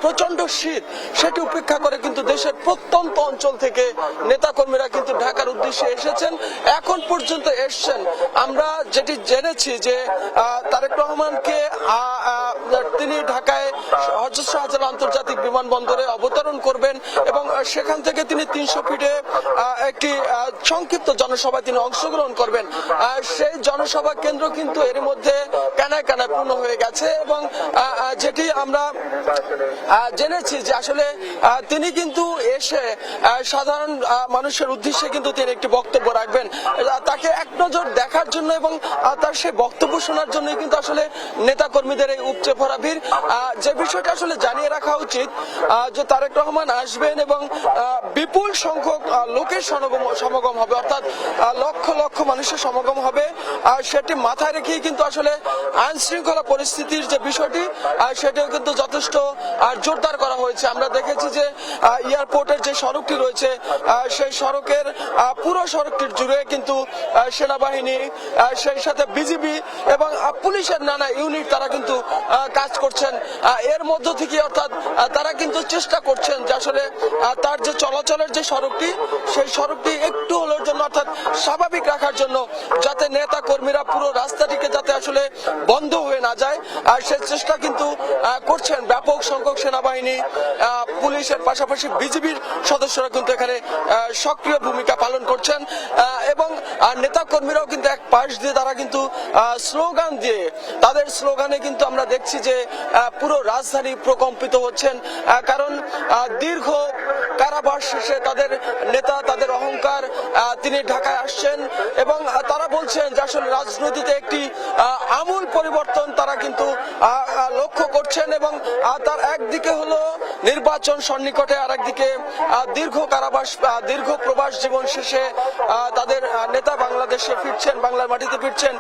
প্রচন্ড শীত, সেটি উপেক্ষা করে কিন্তু দেশের প্রত্যন্ত অঞ্চল থেকে নেতাকর্মীরা কিন্তু ঢাকার উদ্দেশ্যে এসেছেন। এখন পর্যন্ত এসছেন। আমরা যেটি জেনেছি যে তারেক রহমানকে তিনি ঢাকায় হযরত শাহজালাল আন্তর্জাতিক বিমানবন্দরে অবতরণ করবেন এবং সেখান থেকে তিনি 300 ফিটে একটি সংক্ষিপ্ত জনসভায় তিনি অংশগ্রহণ করবেন। সেই জনসভা কেন্দ্র কিন্তু এর মধ্যে কানায় কানায় পূর্ণ হয়ে গেছে এবং যেটি আমরা জেনেছি যে আসলে তিনি কিন্তু এসে সাধারণ মানুষের উদ্দেশ্যে কিন্তু তিনি একটি বক্তব্য রাখবেন। তাকে এক নজর দেখার জন্য এবং তার সেই বক্তব্য শোনার জন্যই কিন্তু আসলে নেতাকর্মীদের এই উপচে পড়া ভিড়। যে বিষয়টা আসলে জানিয়ে রাখা উচিত যে তারেক রহমান আসবেন এবং বিপুল সংখ্যক লোকের সমাগম হবে, অর্থাৎ লক্ষ লক্ষ মানুষের সমাগম হবে। সেটি মাথায় রেখেই কিন্তু আসলে আইন শৃঙ্খলা পরিস্থিতির যে বিষয়টি, সেটাও কিন্তু যথেষ্ট জোরদার করা হয়েছে। আমরা দেখেছি যে এয়ারপোর্টের যে সড়কটি রয়েছে, সেই সড়কের পুরো সড়কটির জুড়ে কিন্তু সেনাবাহিনী, সেই সাথে বিজিবি এবং পুলিশের নানা ইউনিট তারা কিন্তু কাজ করছেন। এর মধ্য থেকে অর্থাৎ তারা কিন্তু চেষ্টা করছেন যে আসলে তার যে চলাচলের যে সড়কটি, সেই সড়কটি একটু হলের জন্য অর্থাৎ স্বাভাবিক রাখার জন্য, যাতে নেতা কর্মীরা পুরো রাস্তাটিকে যাতে আসলে বন্ধ হয়ে না যায়, সে চেষ্টা কিন্তু করছেন। ব্যাপক সংখ্যক সেনাবাহিনী, পুলিশের পাশাপাশি বিজিবির সদস্যরা কিন্তু এখানে সক্রিয় ভূমিকা পালন করছেন এবং নেতা কর্মীরাও কিন্তু এক পাশ দিয়ে তারা কিন্তু স্লোগান দিয়ে, তাদের স্লোগানে কিন্তু আমরা দেখছি যে পুরো রাজধানী প্রকম্পিত হচ্ছেন। কারণ দীর্ঘ কারাবাস শেষে তাদের নেতা, তাদের অহংকার, তিনি ঢাকায় আসছেন এবং তারা বলছেন যে আসলে রাজনীতিতে একটি আমূল পরিবর্তন তারা কিন্তু লক্ষ্য করছেন এবং তার একদিকে হলো নির্বাচন সন্নিকটে, আর একদিকে দীর্ঘ কারাবাস, দীর্ঘ প্রবাস জীবন শেষে তাদের নেতা বাংলাদেশে ফিরছেন, বাংলার মাটিতে ফিরছেন,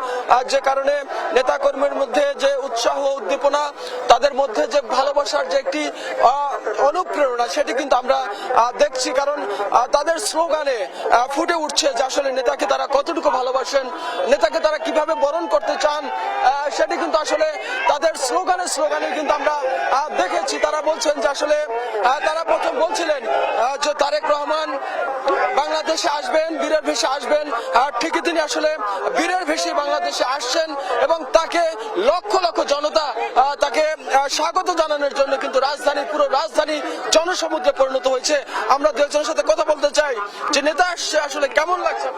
যে কারণে নেতা কর্মীর মধ্যে যে উৎসাহ উদ্দীপনা, তাদের মধ্যে যে ভালোবাসার যে একটি অনুপ্রেরণা, সেটি কিন্তু আমরা দেখছি। কারণ তাদের স্লোগানে ফুটে উঠছে যে আসলে নেতাকে তারা কতটুকু ভালোবাসেন, নেতাকে তারা কিভাবে বরণ করতে চান, সেটি কিন্তু আসলে তাদের স্লোগানে কিন্তু আমরা দেখেছি। তারা বলছেন যে আসলে তারা প্রথম বলছিলেন যে তারেক রহমান বাংলাদেশে আসবেন, বীরের ভেসে আসবেন, আর ঠিকই তিনি আসলে বীরের ভেসে বাংলাদেশে আসছেন এবং তাকে লক্ষ লক্ষ জনতা তাকে স্বাগত জানানোর জন্য কিন্তু পুরো রাজধানী জনসমুদ্রে পরিণত হয়েছে। আমরা দু একজনের সাথে কথা বলতে চাই যে নেতা আসছে, আসলে কেমন লাগছে?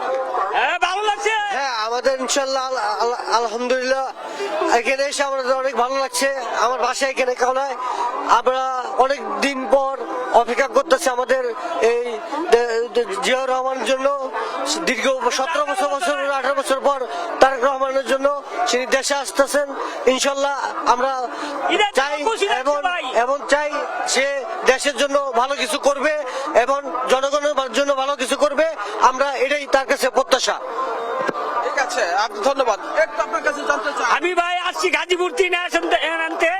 হ্যাঁ, ভালো লাগছে। হ্যাঁ, আমাদের ইনশাল্লাহ আলহামদুলিল্লাহ এখানে এসে আমাদের অনেক ভালো লাগছে। আমার বাসা এখানে কাউনায়, আমরা অনেক দিন পর অপেক্ষা করতেছি আমাদের এই জিয়াউর রহমানের জন্য। দীর্ঘ 17 বছর 18 বছর পর তারেক রহমানের জন্য তিনি দেশে আসতেছেন। ইনশাল্লাহ আমরা চাই এবং চাই সে দেশের জন্য ভালো কিছু করবে এবং জনগণের জন্য ভালো কিছু করবে। আমরা এটাই তার কাছে প্রত্যাশা। ঠিক আছে, ধন্যবাদ। একটু আপনার কাছে জানতে চাই, আমি ভাই আসছি গাজীপুর আনতে,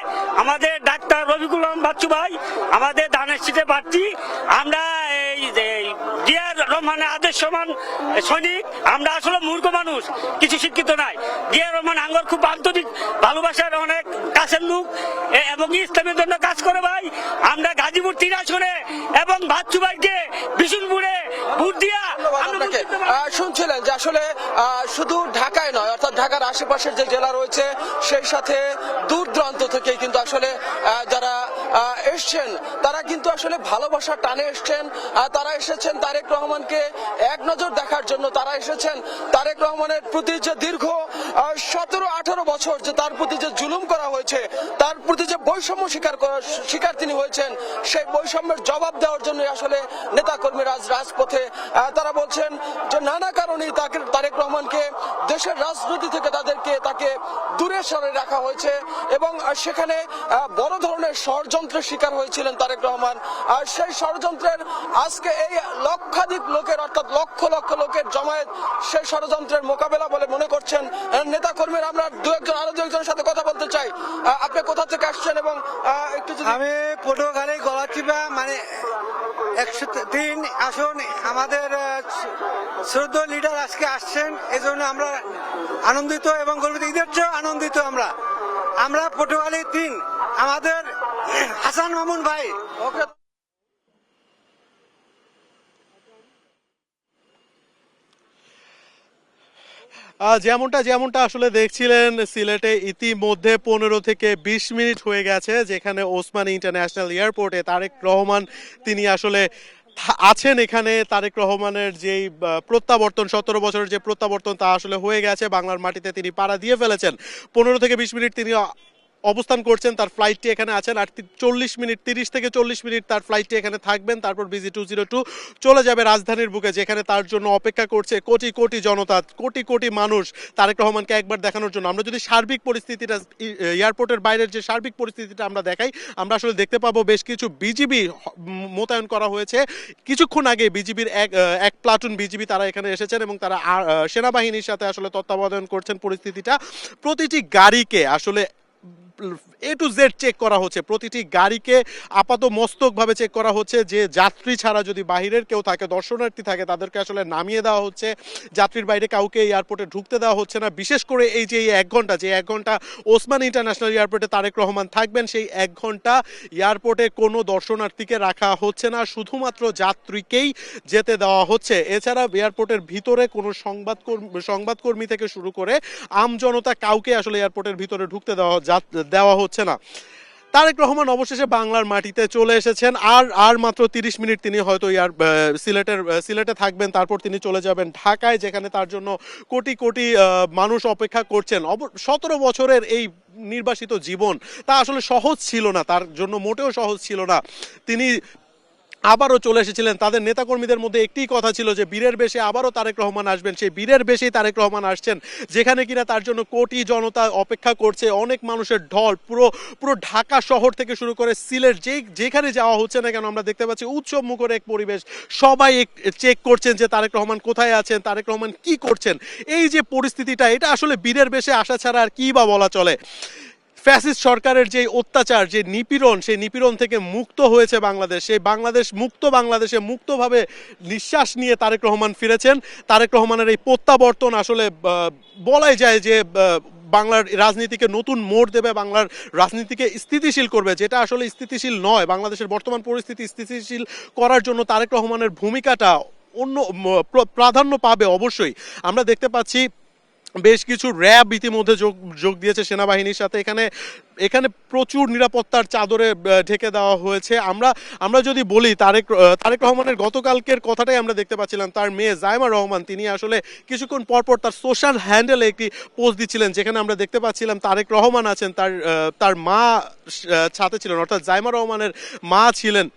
আমাদের ডাক্তার রবিকুল বাচ্চু ভাই আমাদের ধানের সিটে প্রার্থী। আমরা এই জিয়াউর রহমানের আদেশ সমান সৈনিক। আমরা আসলে মূর্খ মানুষ, কিছু শিক্ষিত নাই। জিয়াউর রহমান আঙ্গর খুব আন্তরিক ভালোবাসার অনেক কাছের লোক এবং ইসলামের জন্য কাজ করে ভাই। আমরা গাজীপুর 3 আসনে এবং বাচ্চু ভাইকে বিশুনপুরে ভোট দিয়া শুনছিলেন যে আসলে শুধু ঢাকায় নয়, অর্থাৎ ঢাকার আশেপাশের যে জেলা রয়েছে সেই সাথে দূর দূরান্ত থেকে কিন্তু আসলে যারা এসছেন তারা কিন্তু আসলে ভালোবাসার টানে এসছেন। তারা এসেছেন তারেক রহমানকে এক নজর দেখার জন্য। তারা এসেছেন তারেক রহমানের প্রতি যে দীর্ঘ 17-18 বছর যে তার প্রতি যে জুলুম করা হয়েছে, তার প্রতি যে বৈষম্য শিকার তিনি হয়েছেন, সেই বৈষম্যের জবাব দেওয়ার জন্য আসলে নেতা কর্মী রাজপথে। তারা বলছেন যে নানা কারণেই তারেক রহমানকে দেশের রাজনীতি থেকে তাকে দূরে সরে রাখা হয়েছে এবং সেখানে বড় ধরনের ষড়যন্ত্রের শিকার হয়েছিলেন তারেক রহমান। আর সেই ষড়যন্ত্রের আজকে এই লক্ষাধিক লোকের, অর্থাৎ লক্ষ লক্ষ লোকের জমায়েত সেই ষড়যন্ত্রের মোকাবেলা বলে মনে করছেন নেতা কর্মীরা। আমরা আরো দু একজনের সাথে কথা বলতে চাই। আপনি কোথা থেকে আসছেন এবং একটু আমি পটুয়াখালী গলাচিপা, মানে 103 আসন আমাদের শ্রদ্ধেয় লিডার আজকে আসছেন, এজন্য আমরা আনন্দিত এবং গর্বিত। ঈদের চেয়েও আনন্দিত আমরা পটুয়াখালী 3 আমাদের হাসান মামুন ভাই। ওকে, যেমনটা আসলে দেখছিলেন, সিলেটে ইতিমধ্যে 15 থেকে 20 মিনিট হয়ে গেছে যেখানে ওসমানী ইন্টারন্যাশনাল এয়ারপোর্টে তারেক রহমান তিনি আসলে আছেন। এখানে তারেক রহমানের যেই প্রত্যাবর্তন, 17 বছরের যে প্রত্যাবর্তন, তা আসলে হয়ে গেছে। বাংলার মাটিতে তিনি পাড়া দিয়ে ফেলেছেন। 15 থেকে 20 মিনিট তিনি অবস্থান করছেন, তার ফ্লাইটটি এখানে আছেন। আর 30 থেকে 40 মিনিট তার ফ্লাইটটি এখানে থাকবেন। তারপর BG202 চলে যাবে রাজধানীর বুকে, যেখানে তার জন্য অপেক্ষা করছে কোটি কোটি জনতা, কোটি কোটি মানুষ তারেক রহমানকে একবার দেখানোর জন্য। আমরা যদি সার্বিক পরিস্থিতিটা, এয়ারপোর্টের বাইরের যে সার্বিক পরিস্থিতিটা আমরা দেখাই, আমরা আসলে দেখতে পাবো বেশ কিছু বিজিবি মোতায়েন করা হয়েছে। কিছুক্ষণ আগে বিজিবির এক প্লাটুন বিজিবি তারা এখানে এসেছেন এবং তারা সেনাবাহিনীর সাথে আসলে তত্ত্বাবধান করছেন পরিস্থিতিটা। প্রতিটি গাড়িকে আসলে A to Z চেক করা হচ্ছে, প্রতিটি গাড়িকে আপাত মস্তকভাবে চেক করা হচ্ছে। যে যাত্রী ছাড়া যদি বাহিরের কেউ থাকে, দর্শনার্থী থাকে, তাদেরকে আসলে নামিয়ে দেওয়া হচ্ছে। যাত্রীর বাইরে কাউকে এয়ারপোর্টে ঢুকতে দেওয়া হচ্ছে না। বিশেষ করে এই যে 1 ঘন্টা ওসমানী ইন্টারন্যাশনাল এয়ারপোর্টে তারেক রহমান থাকবেন, সেই 1 ঘন্টা এয়ারপোর্টে কোনো দর্শনার্থীকে রাখা হচ্ছে না, শুধুমাত্র যাত্রীকেই যেতে দেওয়া হচ্ছে। এছাড়া এয়ারপোর্টের ভিতরে কোনো সংবাদকর্মী থেকে শুরু করে আমজনতা কাউকে আসলে এয়ারপোর্টের ভিতরে ঢুকতে দেওয়া হচ্ছে না। তারেক রহমান অবশেষে বাংলার মাটিতে চলে এসেছেন। আর মাত্র 30 মিনিট তিনি হয়তো সিলেটে থাকবেন, তারপর তিনি চলে যাবেন ঢাকায়, যেখানে তার জন্য কোটি কোটি মানুষ অপেক্ষা করছেন। 17 বছরের এই নির্বাসিত জীবন তা আসলে সহজ ছিল না, তার জন্য মোটেও সহজ ছিল না। তিনি আবারও চলে এসেছিলেন। তাদের নেতাকর্মীদের মধ্যে একটিই কথা ছিল যে বীরের বেশে আবারও তারেক রহমান আসবেন। সেই বীরের বেশেই তারেক রহমান আসছেন, যেখানে কিনা তার জন্য কোটি জনতা অপেক্ষা করছে, অনেক মানুষের ঢল। পুরো ঢাকা শহর থেকে শুরু করে সিলেট যেখানে যাওয়া হচ্ছে না কেন আমরা দেখতে পাচ্ছি উৎসব মুখর এক পরিবেশ। সবাই চেক করছেন যে তারেক রহমান কোথায় আছেন, তারেক রহমান কি করছেন। এই যে পরিস্থিতিটা, এটা আসলে বীরের বেশে আসা ছাড়া আর কি বা বলা চলে। ফ্যাসিস্ট সরকারের যে অত্যাচার, যে নিপীড়ন, সেই নিপীড়ন থেকে মুক্ত হয়েছে বাংলাদেশ। সেই বাংলাদেশে মুক্তভাবে নিঃশ্বাস নিয়ে তারেক রহমান ফিরেছেন। তারেক রহমানের এই প্রত্যাবর্তন আসলে বলাই যায় যে বাংলার রাজনীতিকে নতুন মোড় দেবে, বাংলার রাজনীতিকে স্থিতিশীল করবে, যেটা আসলে স্থিতিশীল নয়। বাংলাদেশের বর্তমান পরিস্থিতি স্থিতিশীল করার জন্য তারেক রহমানের ভূমিকাটা অন্য প্রাধান্য পাবে অবশ্যই। আমরা দেখতে পাচ্ছি বেশ কিছু র্যাব ইতিমধ্যে যোগ দিয়েছে সেনাবাহিনীর সাথে। এখানে প্রচুর নিরাপত্তার চাদরে ঢেকে দেওয়া হয়েছে। আমরা যদি বলি তারেক রহমানের গতকালকের কথাটাই আমরা দেখতে পাচ্ছিলাম। তার মেয়ে জাইমা রহমান তিনি আসলে কিছুক্ষণ পরপর তার সোশ্যাল হ্যান্ডেলে একটি পোস্ট দিচ্ছিলেন, যেখানে আমরা দেখতে পাচ্ছিলাম তারেক রহমান আছেন, তার মা সাথে ছিলেন, অর্থাৎ জাইমা রহমানের মা ছিলেন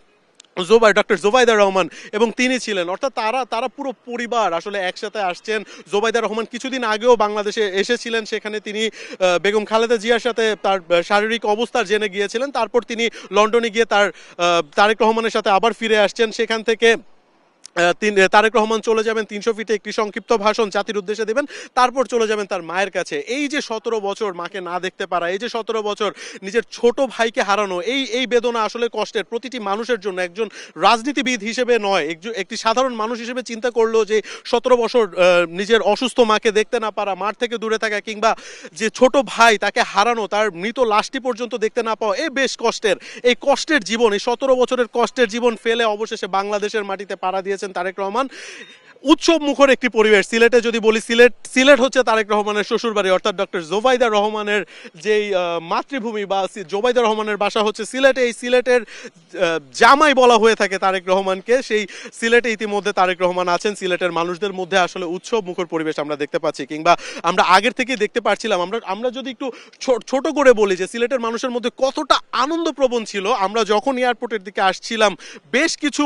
ডক্টর জোবাইদা রহমান, এবং তিনি ছিলেন। অর্থাৎ তারা পুরো পরিবার আসলে একসাথে আসছেন। জোবাইদা রহমান কিছুদিন আগেও বাংলাদেশে এসেছিলেন, সেখানে তিনি বেগম খালেদা জিয়ার সাথে তার শারীরিক অবস্থা জেনে গিয়েছিলেন। তারপর তিনি লন্ডনে গিয়ে তারেক রহমানের সাথে আবার ফিরে আসছেন। সেখান থেকে তারেক রহমান চলে যাবেন 300 ফিটে একটি সংক্ষিপ্ত ভাষণ জাতির উদ্দেশ্যে দেবেন, তারপর চলে যাবেন তার মায়ের কাছে। এই যে 17 বছর মাকে না দেখতে পারা, এই যে 17 বছর নিজের ছোট ভাইকে হারানো, এই বেদনা আসলে কষ্টের প্রতিটি মানুষের জন্য। একজন রাজনীতিবিদ হিসেবে নয়, একটি সাধারণ মানুষ হিসেবে চিন্তা করলো যে 17 বছর নিজের অসুস্থ মাকে দেখতে না পারা, মার থেকে দূরে থাকা, কিংবা যে ছোট ভাই তাকে হারানো, তার মৃত লাশটি পর্যন্ত দেখতে না পাওয়া, এই বেশ কষ্টের। এই কষ্টের জীবন, এই 17 বছরের কষ্টের জীবন ফেলে অবশেষে বাংলাদেশের মাটিতে পাড়া দিয়েছেন তারেক রহমান। উৎসব মুখর একটি পরিবেশ। সিলেটে যদি বলি, সিলেট হচ্ছে তারেক রহমানের শ্বশুরবাড়ি, অর্থাৎ ডক্টর জোবাইদা রহমানের যেই মাতৃভূমি, বা জোবাইদা রহমানের বাসা হচ্ছে সিলেটে। এই সিলেটের জামাই বলা হয়ে থাকে তারেক রহমানকে। সেই সিলেটে ইতিমধ্যে তারেক রহমান আছেন। সিলেটের মানুষদের মধ্যে আসলে উৎসব মুখর পরিবেশ আমরা দেখতে পাচ্ছি, কিংবা আমরা আগের থেকে দেখতে পাচ্ছিলাম। আমরা যদি একটু ছোট করে বলি যে সিলেটের মানুষের মধ্যে কতটা আনন্দপ্রবণ ছিল, আমরা যখন এয়ারপোর্টের দিকে আসছিলাম বেশ কিছু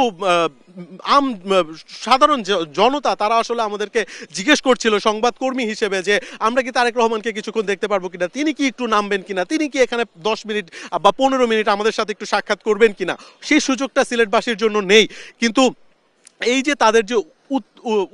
সাধারণ জনতা তারা আসলে আমাদেরকে জিজ্ঞেস করছিল সংবাদকর্মী হিসেবে যে আমরা কি তারেক রহমানকে কিছুক্ষণ দেখতে পারবো কিনা, তিনি কি একটু নামবেন কিনা, তিনি কি এখানে 10 মিনিট বা 15 মিনিট আমাদের সাথে একটু সাক্ষাৎ করবেন কিনা। সেই সুযোগটা সিলেটবাসীর জন্য নেই। কিন্তু এই যে তাদের যে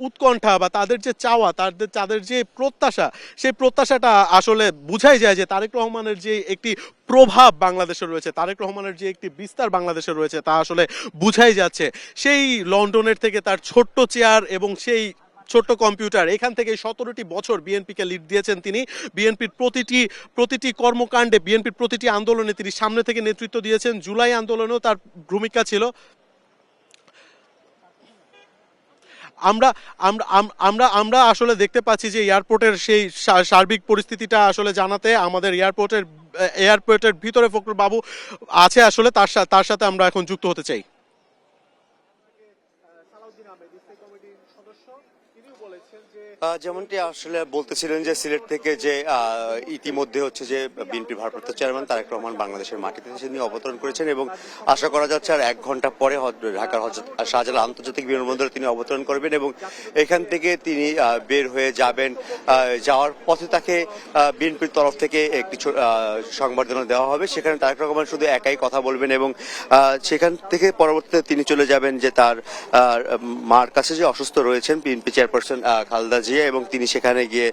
উৎকণ্ঠা বা তাদের যে চাওয়া, তাদের যে প্রত্যাশা, সেই প্রত্যাশাটা আসলে বুঝাই যায় যে তারেক রহমানের যে একটি প্রভাব বাংলাদেশে রয়েছে, তারেক রহমানের যে একটি বিস্তার বাংলাদেশে রয়েছে, তা আসলে বুঝাই যাচ্ছে। সেই লন্ডনের থেকে তার ছোট্ট চেয়ার এবং সেই ছোট্ট কম্পিউটার, এখান থেকে 17টি বছর বিএনপিকে লিড দিয়েছেন তিনি। বিএনপির প্রতিটি কর্মকাণ্ডে, বিএনপির প্রতিটি আন্দোলনে তিনি সামনে থেকে নেতৃত্ব দিয়েছেন। জুলাই আন্দোলনেও তার ভূমিকা ছিল। আমরা আসলে দেখতে পাচ্ছি যে এয়ারপোর্টের সেই সার্বিক পরিস্থিতিটা আসলে জানাতে আমাদের এয়ারপোর্টের ভিতরে ফখরুল বাবু আছে, আসলে তার সাথে আমরা এখন যুক্ত হতে চাই। যেমনটি আসলে বলতেছিলেন যে সিলেট থেকে যে ইতিমধ্যে হচ্ছে যে বিএনপির ভারপ্রাপ্ত চেয়ারম্যান তারেক রহমান বাংলাদেশের মাটিতে তিনি অবতরণ করেছেন, এবং আশা করা যাচ্ছে আর 1 ঘন্টা পরে ঢাকার শাহজালাল আন্তর্জাতিক বিমানবন্দরে তিনি অবতরণ করবেন, এবং এখান থেকে তিনি বের হয়ে যাবেন। যাওয়ার পথে তাকে বিএনপির তরফ থেকে একটি সংবর্ধনা দেওয়া হবে। সেখানে তারেক রহমান শুধু একাই কথা বলবেন, এবং সেখান থেকে পরবর্তীতে তিনি চলে যাবেন যে তার মার কাছে যে অসুস্থ রয়েছেন বিএনপি চেয়ারপারসন খালেদা জিয়া, এবং তিনি সেখানে গিয়ে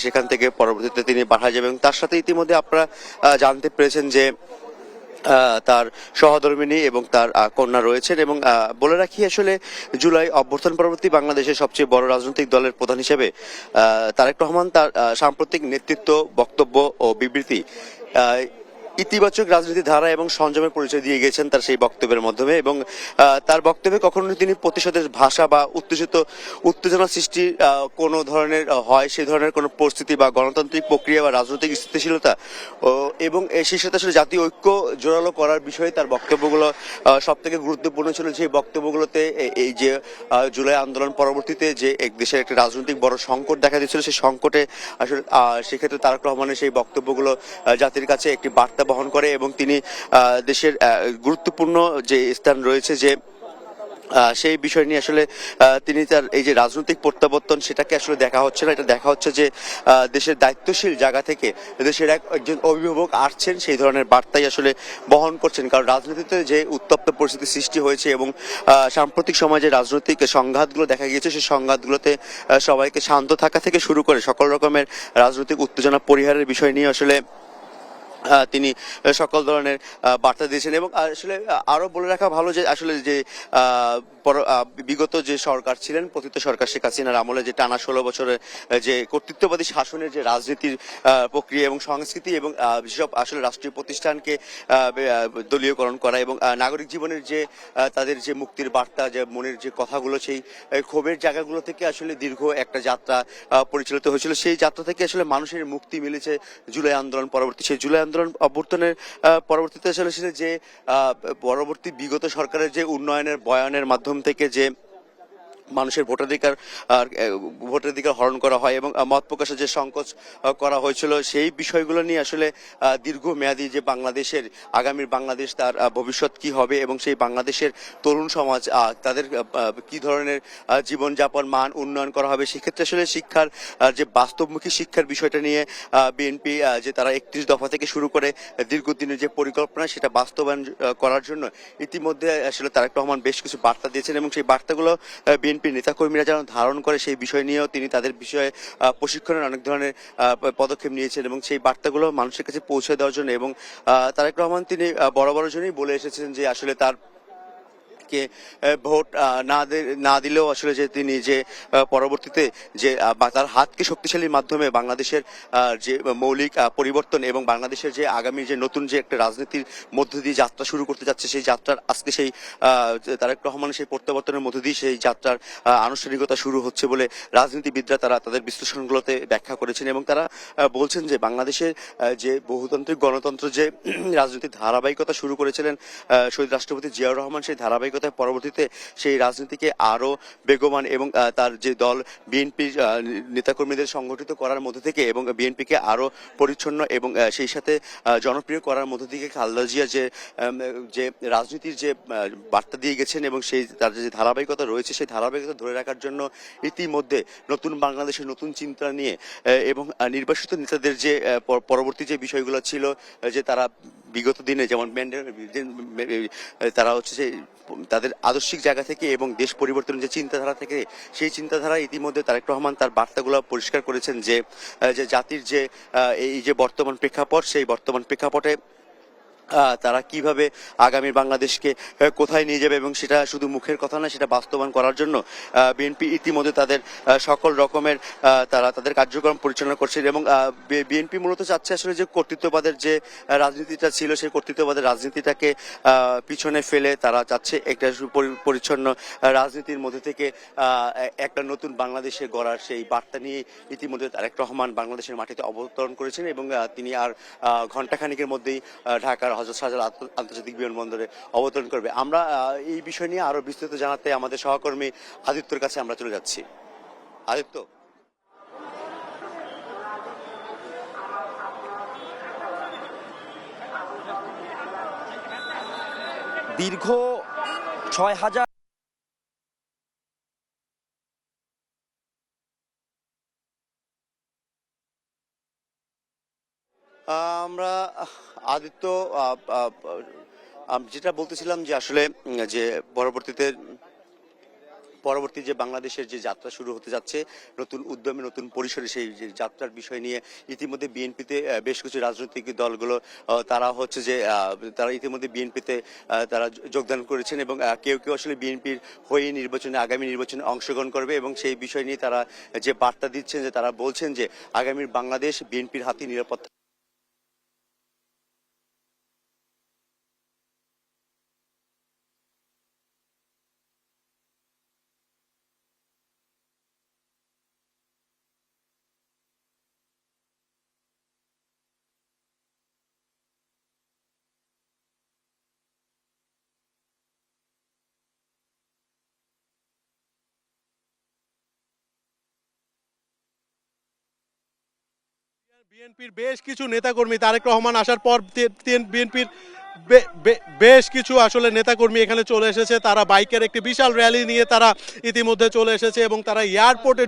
সেখান থেকে পরবর্তীতে তিনি বাসা যাবেন। তার সাথে ইতিমধ্যে আপনারা জানতে পেরেছেন যে তার সহধর্মিণী এবং তার কন্যা রয়েছেন। এবং বলে রাখি আসলে জুলাই অভ্যর্থন পরবর্তী বাংলাদেশের সবচেয়ে বড় রাজনৈতিক দলের প্রধান হিসেবে তারেক রহমান তার সাম্প্রতিক নেতৃত্ব, বক্তব্য ও বিবৃতি ইতিবাচক রাজনীতির ধারা এবং সংযমের পরিচয় দিয়ে গেছেন তার সেই বক্তব্যের মাধ্যমে। এবং তার বক্তব্যে কখনো তিনি প্রতিশোধের ভাষা বা উত্তেজনা সৃষ্টি কোনো ধরনের হয় সেই ধরনের কোনো পরিস্থিতি বা গণতান্ত্রিক প্রক্রিয়া বা রাজনৈতিক স্থিতিশীলতা এবং সেই সাথে আসলে জাতীয় ঐক্য জোরালো করার বিষয়ে তার বক্তব্যগুলো সব থেকে গুরুত্বপূর্ণ ছিল। যে বক্তব্যগুলোতে এই যে জুলাই আন্দোলন পরবর্তীতে যে এক দেশের একটা রাজনৈতিক বড় সংকট দেখা দিচ্ছিল, সেই সংকটে আসলে সেক্ষেত্রে তারেক রহমানের সেই বক্তব্যগুলো জাতির কাছে একটি বার্তা বহন করে এবং তিনি দেশের গুরুত্বপূর্ণ যে স্থান রয়েছে যে সেই বিষয় নিয়ে আসলে তিনি তার এই যে রাজনৈতিক প্রত্যাবর্তন সেটাকে আসলে দেখা হচ্ছে না, এটা দেখা হচ্ছে যে দেশের দায়িত্বশীল জায়গা থেকে দেশের একজন অভিভাবক আসছেন সেই ধরনের বার্তাই আসলে বহন করছেন। কারণ রাজনীতিতে যে উত্তপ্ত পরিস্থিতি সৃষ্টি হয়েছে এবং সাম্প্রতিক সময়ে যে রাজনৈতিক সংঘাতগুলো দেখা গিয়েছে সেই সংঘাতগুলোতে সবাইকে শান্ত থাকা থেকে শুরু করে সকল রকমের রাজনৈতিক উত্তেজনা পরিহারের বিষয় নিয়ে আসলে তিনি সকল ধরনের বার্তা দিয়েছেন। এবং আসলে আরো বলে রাখা ভালো যে আসলে যে বিগত যে সরকার ছিলেন পতিত সরকার শেখ হাসিনার আমলে যে টানা 16 বছরের যে কর্তৃত্ববাদী শাসনের যে রাজনীতির প্রক্রিয়া এবং সংস্কৃতি এবং যেসব আসলে রাষ্ট্রীয় প্রতিষ্ঠানকে দলীয়করণ করা এবং নাগরিক জীবনের যে তাদের যে মুক্তির বার্তা যে মনের যে কথাগুলো সেই ক্ষোভের জায়গাগুলো থেকে আসলে দীর্ঘ একটা যাত্রা পরিচালিত হয়েছিল। সেই যাত্রা থেকে আসলে মানুষের মুক্তি মিলেছে জুলাই আন্দোলন পরবর্তী সেই জুলাই আন্দোলন অভ্যুত্থানের পরবর্তীতে আসলে যে পরবর্তী বিগত সরকারের যে উন্নয়নের বয়ানের মাধ্যম থেকে যে মানুষের ভোটাধিকার হরণ করা হয় এবং মত প্রকাশের যে সংকোচ করা হয়েছিল সেই বিষয়গুলো নিয়ে আসলে দীর্ঘমেয়াদী যে বাংলাদেশের আগামীর বাংলাদেশ তার ভবিষ্যৎ কি হবে এবং সেই বাংলাদেশের তরুণ সমাজ তাদের কি ধরনের জীবনযাপন মান উন্নয়ন করা হবে সেক্ষেত্রে আসলে শিক্ষার যে বাস্তবমুখী শিক্ষার বিষয়টা নিয়ে বিএনপি যে তারা 31 দফা থেকে শুরু করে দীর্ঘদিনের যে পরিকল্পনা সেটা বাস্তবায়ন করার জন্য ইতিমধ্যে আসলে তারেক রহমান বেশ কিছু বার্তা দিয়েছেন এবং সেই বার্তাগুলো বিএনপি নেতাকর্মীরা যেন ধারণ করে সেই বিষয় নিয়েও তিনি তাদের বিষয়ে প্রশিক্ষণের অনেক ধরনের পদক্ষেপ নিয়েছেন এবং সেই বার্তাগুলো মানুষের কাছে পৌঁছে দেওয়ার জন্য। এবং তারেক রহমান তিনি বরাবর জন্যই বলে এসেছেন যে আসলে তার কে ভোট না দিলেও আসলে যে তিনি যে পরবর্তীতে যে তার হাতকে শক্তিশালীর মাধ্যমে বাংলাদেশের যে মৌলিক পরিবর্তন এবং বাংলাদেশের যে আগামী যে নতুন যে একটা রাজনীতির মধ্য দিয়ে যাত্রা শুরু করতে যাচ্ছে সেই যাত্রার আজকে সেই তারেক রহমানের সেই প্রত্যাবর্তনের মধ্য দিয়ে সেই যাত্রার আনুষ্ঠানিকতা শুরু হচ্ছে বলে রাজনীতিবিদরা তারা তাদের বিশ্লেষণগুলোতে ব্যাখ্যা করেছেন এবং তারা বলছেন যে বাংলাদেশের যে বহুতান্ত্রিক গণতন্ত্র যে রাজনীতির ধারাবাহিকতা শুরু করেছিলেন শহীদ রাষ্ট্রপতি জিয়াউর রহমান সেই ধারাবাহিকতায় পরবর্তীতে সেই রাজনীতিকে আরো বেগবান এবং তার যে দল বিএনপির নেতাকর্মীদের সংগঠিত করার মধ্যে থেকে এবং বিএনপিকে আরো পরিচ্ছন্ন এবং সেই সাথে জনপ্রিয় করার মধ্যে থেকে খালেদা জিয়া যে রাজনীতির যে বার্তা দিয়ে গেছেন এবং সেই তার যে ধারাবাহিকতা রয়েছে সেই ধারাবাহিকতা ধরে রাখার জন্য ইতিমধ্যে নতুন বাংলাদেশের নতুন চিন্তা নিয়ে এবং নির্বাসিত নেতাদের যে পরবর্তী যে বিষয়গুলো ছিল যে তারা বিগত দিনে যেমন তারা হচ্ছে যে তাদের আদর্শিক জায়গা থেকে এবং দেশ পরিবর্তনের যে চিন্তাধারা থেকে সেই চিন্তাধারা ইতিমধ্যে তারেক রহমান তার বার্তাগুলো পরিষ্কার করেছেন যে জাতির যে এই যে বর্তমান প্রেক্ষাপট সেই বর্তমান প্রেক্ষাপটে তারা কিভাবে আগামীর বাংলাদেশকে কোথায় নিয়ে যাবে এবং সেটা শুধু মুখের কথা না সেটা বাস্তবায়ন করার জন্য বিএনপি ইতিমধ্যে তাদের সকল রকমের তারা তাদের কার্যক্রম পরিচালনা করছে এবং বিএনপি মূলত চাচ্ছে আসলে যে কর্তৃত্ববাদের যে রাজনীতিটা ছিল সেই কর্তৃত্ববাদের রাজনীতিটাকে পিছনে ফেলে তারা চাচ্ছে একটা পরিচ্ছন্ন রাজনীতির মধ্যে থেকে একটা নতুন বাংলাদেশে গড়ার সেই বার্তা নিয়ে ইতিমধ্যে তারেক রহমান বাংলাদেশের মাটিতে অবতরণ করেছেন এবং তিনি আর ঘণ্টাখানিকের মধ্যেই ঢাকার হযরত শাহজালাল আন্তর্জাতিক বিমানবন্দরে অবতরণ করবে। আমরা এই বিষয় নিয়ে আরো বিস্তারিত জানাতে আমাদের সহকর্মী আদিত্যর কাছে আমরা চলে যাচ্ছি। আদিত্য, দীর্ঘ ৬,০০০ আমরা আদিত্য যেটা বলতেছিলাম যে আসলে যে পরবর্তী যে বাংলাদেশের যে যাত্রা শুরু হতে যাচ্ছে নতুন উদ্যমে নতুন পরিসরে সেই যে যাত্রার বিষয় নিয়ে ইতিমধ্যে বিএনপিতে বেশ কিছু রাজনৈতিক দলগুলো তারা হচ্ছে যে তারা ইতিমধ্যে বিএনপিতে তারা যোগদান করেছেন এবং কেউ কেউ আসলে বিএনপির হয়ে আগামী নির্বাচনে অংশগ্রহণ করবে এবং সেই বিষয় নিয়ে তারা যে বার্তা দিচ্ছেন যে তারা বলছেন যে আগামীর বাংলাদেশ বিএনপির হাতে নিরাপত্তা বিএনপির বেশ কিছু নেতাকর্মী তারেক রহমান আসার পর বিএনপির বেশ কিছু আসলে নেতাকর্মী এখানে চলে এসেছে। তারা বাইকের একটি বিশাল র্যালি নিয়ে তারা ইতিমধ্যে চলে এসেছে এবং তারা এয়ারপোর্টে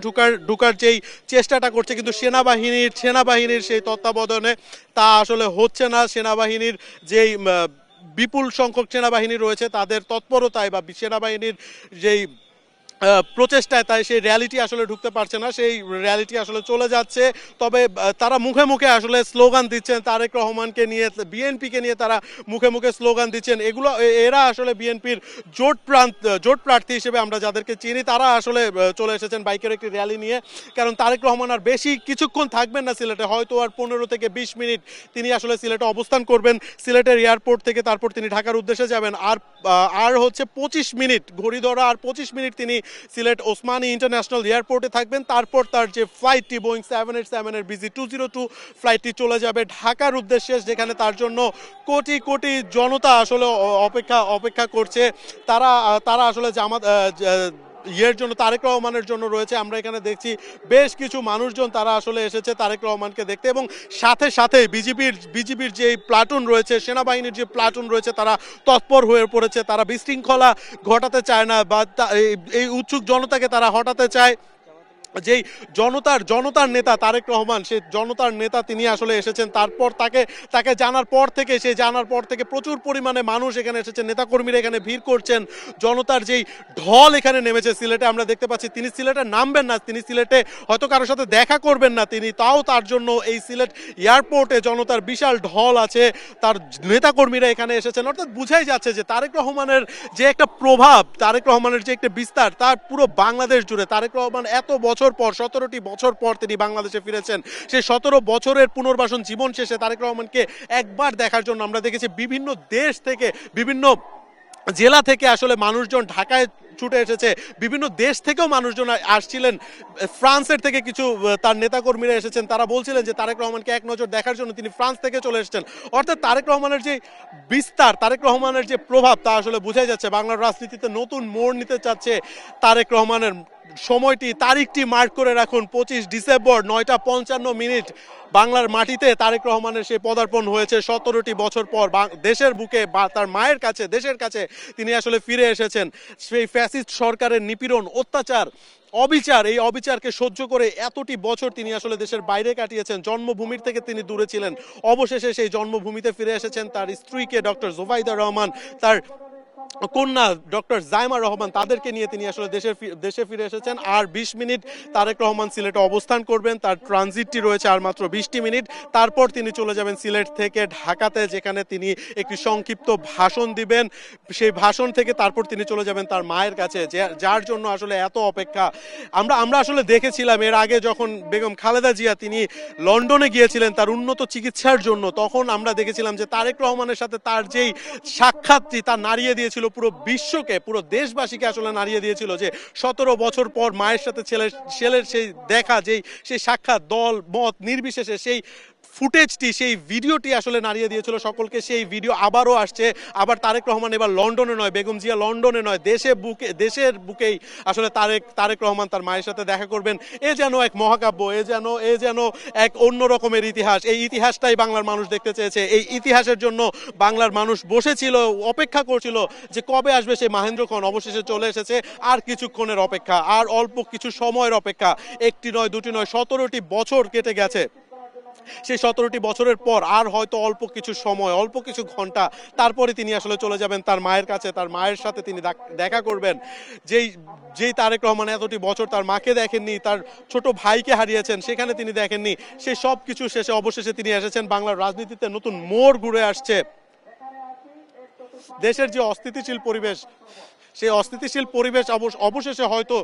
ঢুকার যেই চেষ্টাটা করছে, কিন্তু সেনাবাহিনীর সেই তত্ত্বাবধানে তা আসলে হচ্ছে না। সেনাবাহিনীর যেই বিপুল সংখ্যক সেনাবাহিনী রয়েছে তাদের তৎপরতায় বা সেনাবাহিনীর যেই প্রচেষ্টায় তাই সেই র্যালিটি আসলে ঢুকতে পারছে না, সেই র্যালিটি আসলে চলে যাচ্ছে। তবে তারা মুখে মুখে আসলে স্লোগান দিচ্ছেন তারেক রহমানকে নিয়ে, বিএনপিকে নিয়ে তারা মুখে মুখে স্লোগান দিচ্ছেন। এরা আসলে বিএনপির জোট প্রার্থী হিসেবে আমরা যাদেরকে চিনি, তারা আসলে চলে এসেছেন বাইকের একটি র্যালি নিয়ে। কারণ তারেক রহমান আর বেশি কিছুক্ষণ থাকবেন না সিলেটে, হয়তো আর 15 থেকে 20 মিনিট তিনি আসলে সিলেটে অবস্থান করবেন। সিলেটের এয়ারপোর্ট থেকে তারপর তিনি ঢাকার উদ্দেশ্যে যাবেন। আর হচ্ছে 25 মিনিট ঘড়ি ধরা, আর 25 মিনিট তিনি সিলেট ওসমানী ইন্টারন্যাশনাল এয়ারপোর্টে থাকবেন। তারপর তার যে ফ্লাইটটি বোয়িং 787 এর BZ202 ফ্লাইটটি চলে যাবে ঢাকার উদ্দেশ্যে, যেখানে তার জন্য কোটি কোটি জনতা আসলে অপেক্ষা করছে। তারা আসলে ইয়ের জন্য, তারেক রহমানের জন্য রয়েছে। আমরা এখানে দেখছি বেশ কিছু মানুষজন তারা আসলে এসেছে তারেক রহমানকে দেখতে, এবং সাথে সাথে বিজিবির যে প্লাটুন রয়েছে, সেনাবাহিনীর যে প্লাটুন রয়েছে, তারা তৎপর হয়ে পড়েছে। তারা বিশৃঙ্খলা ঘটাতে চায় না বা এই উৎসুক জনতাকে তারা হটাতে চায়। যেই জনতার নেতা তারেক রহমান, সেই জনতার নেতা তিনি আসলে এসেছেন। তারপর তাকে জানার পর থেকে প্রচুর পরিমাণে মানুষ এখানে এসেছেন, নেতাকর্মীরা এখানে ভিড় করছেন। জনতার যেই ঢল এখানে নেমেছে সিলেটে, আমরা দেখতে পাচ্ছি তিনি সিলেটে নামবেন না, তিনি সিলেটে হয়তো কারোর সাথে দেখা করবেন না, তার জন্য এই সিলেট এয়ারপোর্টে জনতার বিশাল ঢল আছে, তার নেতাকর্মীরা এখানে এসেছেন। অর্থাৎ বুঝাই যাচ্ছে যে তারেক রহমানের যে একটা প্রভাব, তারেক রহমানের যে একটা বিস্তার, তার পুরো বাংলাদেশ জুড়ে। তারেক রহমান এত বছর পর, 17টি বছর পর তিনি বাংলাদেশে ফিরেছেন। সেই 17 বছরের পুনর্বাসন জীবন শেষে তারেক রহমানকে একবার দেখার জন্য আমরা দেখেছি বিভিন্ন দেশ থেকে, বিভিন্ন জেলা থেকে আসলে মানুষজন ঢাকায় ছুটে এসেছে। বিভিন্ন দেশ থেকেও মানুষজন আসছিলেন। ফ্রান্সের থেকে কিছু তার নেতাকর্মীরা এসেছেন, তারা বলছিলেন যে তারেক রহমানকে এক নজর দেখার জন্য তিনি ফ্রান্স থেকে চলে এসেছেন। অর্থাৎ তারেক রহমানের যে বিস্তার, তারেক রহমানের যে প্রভাব, তা আসলে বোঝাই যাচ্ছে। বাংলার রাজনীতিতে নতুন মোড় নিতে চাচ্ছে তারেক রহমানের। তারিখটি মার্ক করে রাখুন, 25 ডিসেম্বর 9:55 বাংলার মাটিতে তারেক রহমানের সেই পদার্পণ হয়েছে। 17টি বছর পর দেশের বুকে বা তার মায়ের কাছে, দেশের কাছে তিনি আসলে ফিরে এসেছেন। সেই ফ্যাসিস্ট সরকারের নিপীড়ন, অত্যাচার, অবিচার, এই অবিচারকে সহ্য করে এতটি বছর তিনি আসলে দেশের বাইরে কাটিয়েছেন। জন্মভূমির থেকে তিনি দূরে ছিলেন, অবশেষে সেই জন্মভূমিতে ফিরে এসেছেন। তার স্ত্রীকে ডক্টর জোবাইদা রহমান, তার কন্যা ডক্টর জাইমা রহমান, তাদেরকে নিয়ে তিনি আসলে দেশে ফিরে এসেছেন। আর 20 মিনিট তারেক রহমান সিলেটে অবস্থান করবেন। তার ট্রানজিটটি রয়েছে আর মাত্র 20টি মিনিট। তারপর তিনি চলে যাবেন সিলেট থেকে ঢাকাতে, যেখানে তিনি একটি সংক্ষিপ্ত ভাষণ দিবেন। সেই ভাষণ থেকে তারপর তিনি চলে যাবেন তার মায়ের কাছে, যার জন্য আসলে এত অপেক্ষা। আমরা আসলে দেখেছিলাম এর আগে যখন বেগম খালেদা জিয়া তিনি লন্ডনে গিয়েছিলেন তার উন্নত চিকিৎসার জন্য, তখন আমরা দেখেছিলাম যে তারেক রহমানের সাথে তার যেই সাক্ষাৎটি, তা নাড়িয়ে দিয়েছিল পুরো বিশ্বকে, পুরো দেশবাসীকে আসলে নাড়িয়ে দিয়েছিল। যে 17 বছর পর মায়ের সাথে ছেলের সেই দেখা, সেই সাক্ষাৎ, দল মত নির্বিশেষে সেই ফুটেজটি, সেই ভিডিওটি আসলে নাড়িয়ে দিয়েছিল সকলকে। সেই ভিডিও আবারও আসছে। আবার তারেক রহমান এবার লন্ডনে নয়, বেগম জিয়া লন্ডনে নয়, দেশের বুকেই আসলে তারেক রহমান তার মায়ের সাথে দেখা করবেন। এ যেন এক মহাকাব্য, এ যেন এক অন্য রকমের ইতিহাস। এই ইতিহাসটাই বাংলার মানুষ দেখতে চেয়েছে। এই ইতিহাসের জন্য বাংলার মানুষ বসেছিল, অপেক্ষা করছিল যে কবে আসবে সেই মাহেন্দ্রক্ষণ। অবশেষে চলে এসেছে। আর কিছুক্ষণের অপেক্ষা, আর অল্প কিছু সময়ের অপেক্ষা। একটি নয়, দুটি নয়, 17টি বছর কেটে গেছে। সেই 17টি বছরের পর আর হয়তো অল্প কিছু সময়, অল্প কিছু ঘন্টা, তারপরে তিনি আসলে চলে যাবেন তার মায়ের কাছে। তার মায়ের সাথে তিনি দেখা করবেন। যেই তারেক রহমান এতটি বছর তার মাকে দেখেননি, তার ছোট ভাইকে হারিয়েছেন, সেখানে তিনি দেখেননি। সেই সব কিছু শেষে অবশেষে তিনি এসেছেন। বাংলার রাজনীতিতে নতুন মোড় ঘুরে আসছে। দেশের যে অস্থিতিশীল পরিবেশ, সেই অস্থিতিশীল পরিবেশ অবশেষে হয়তো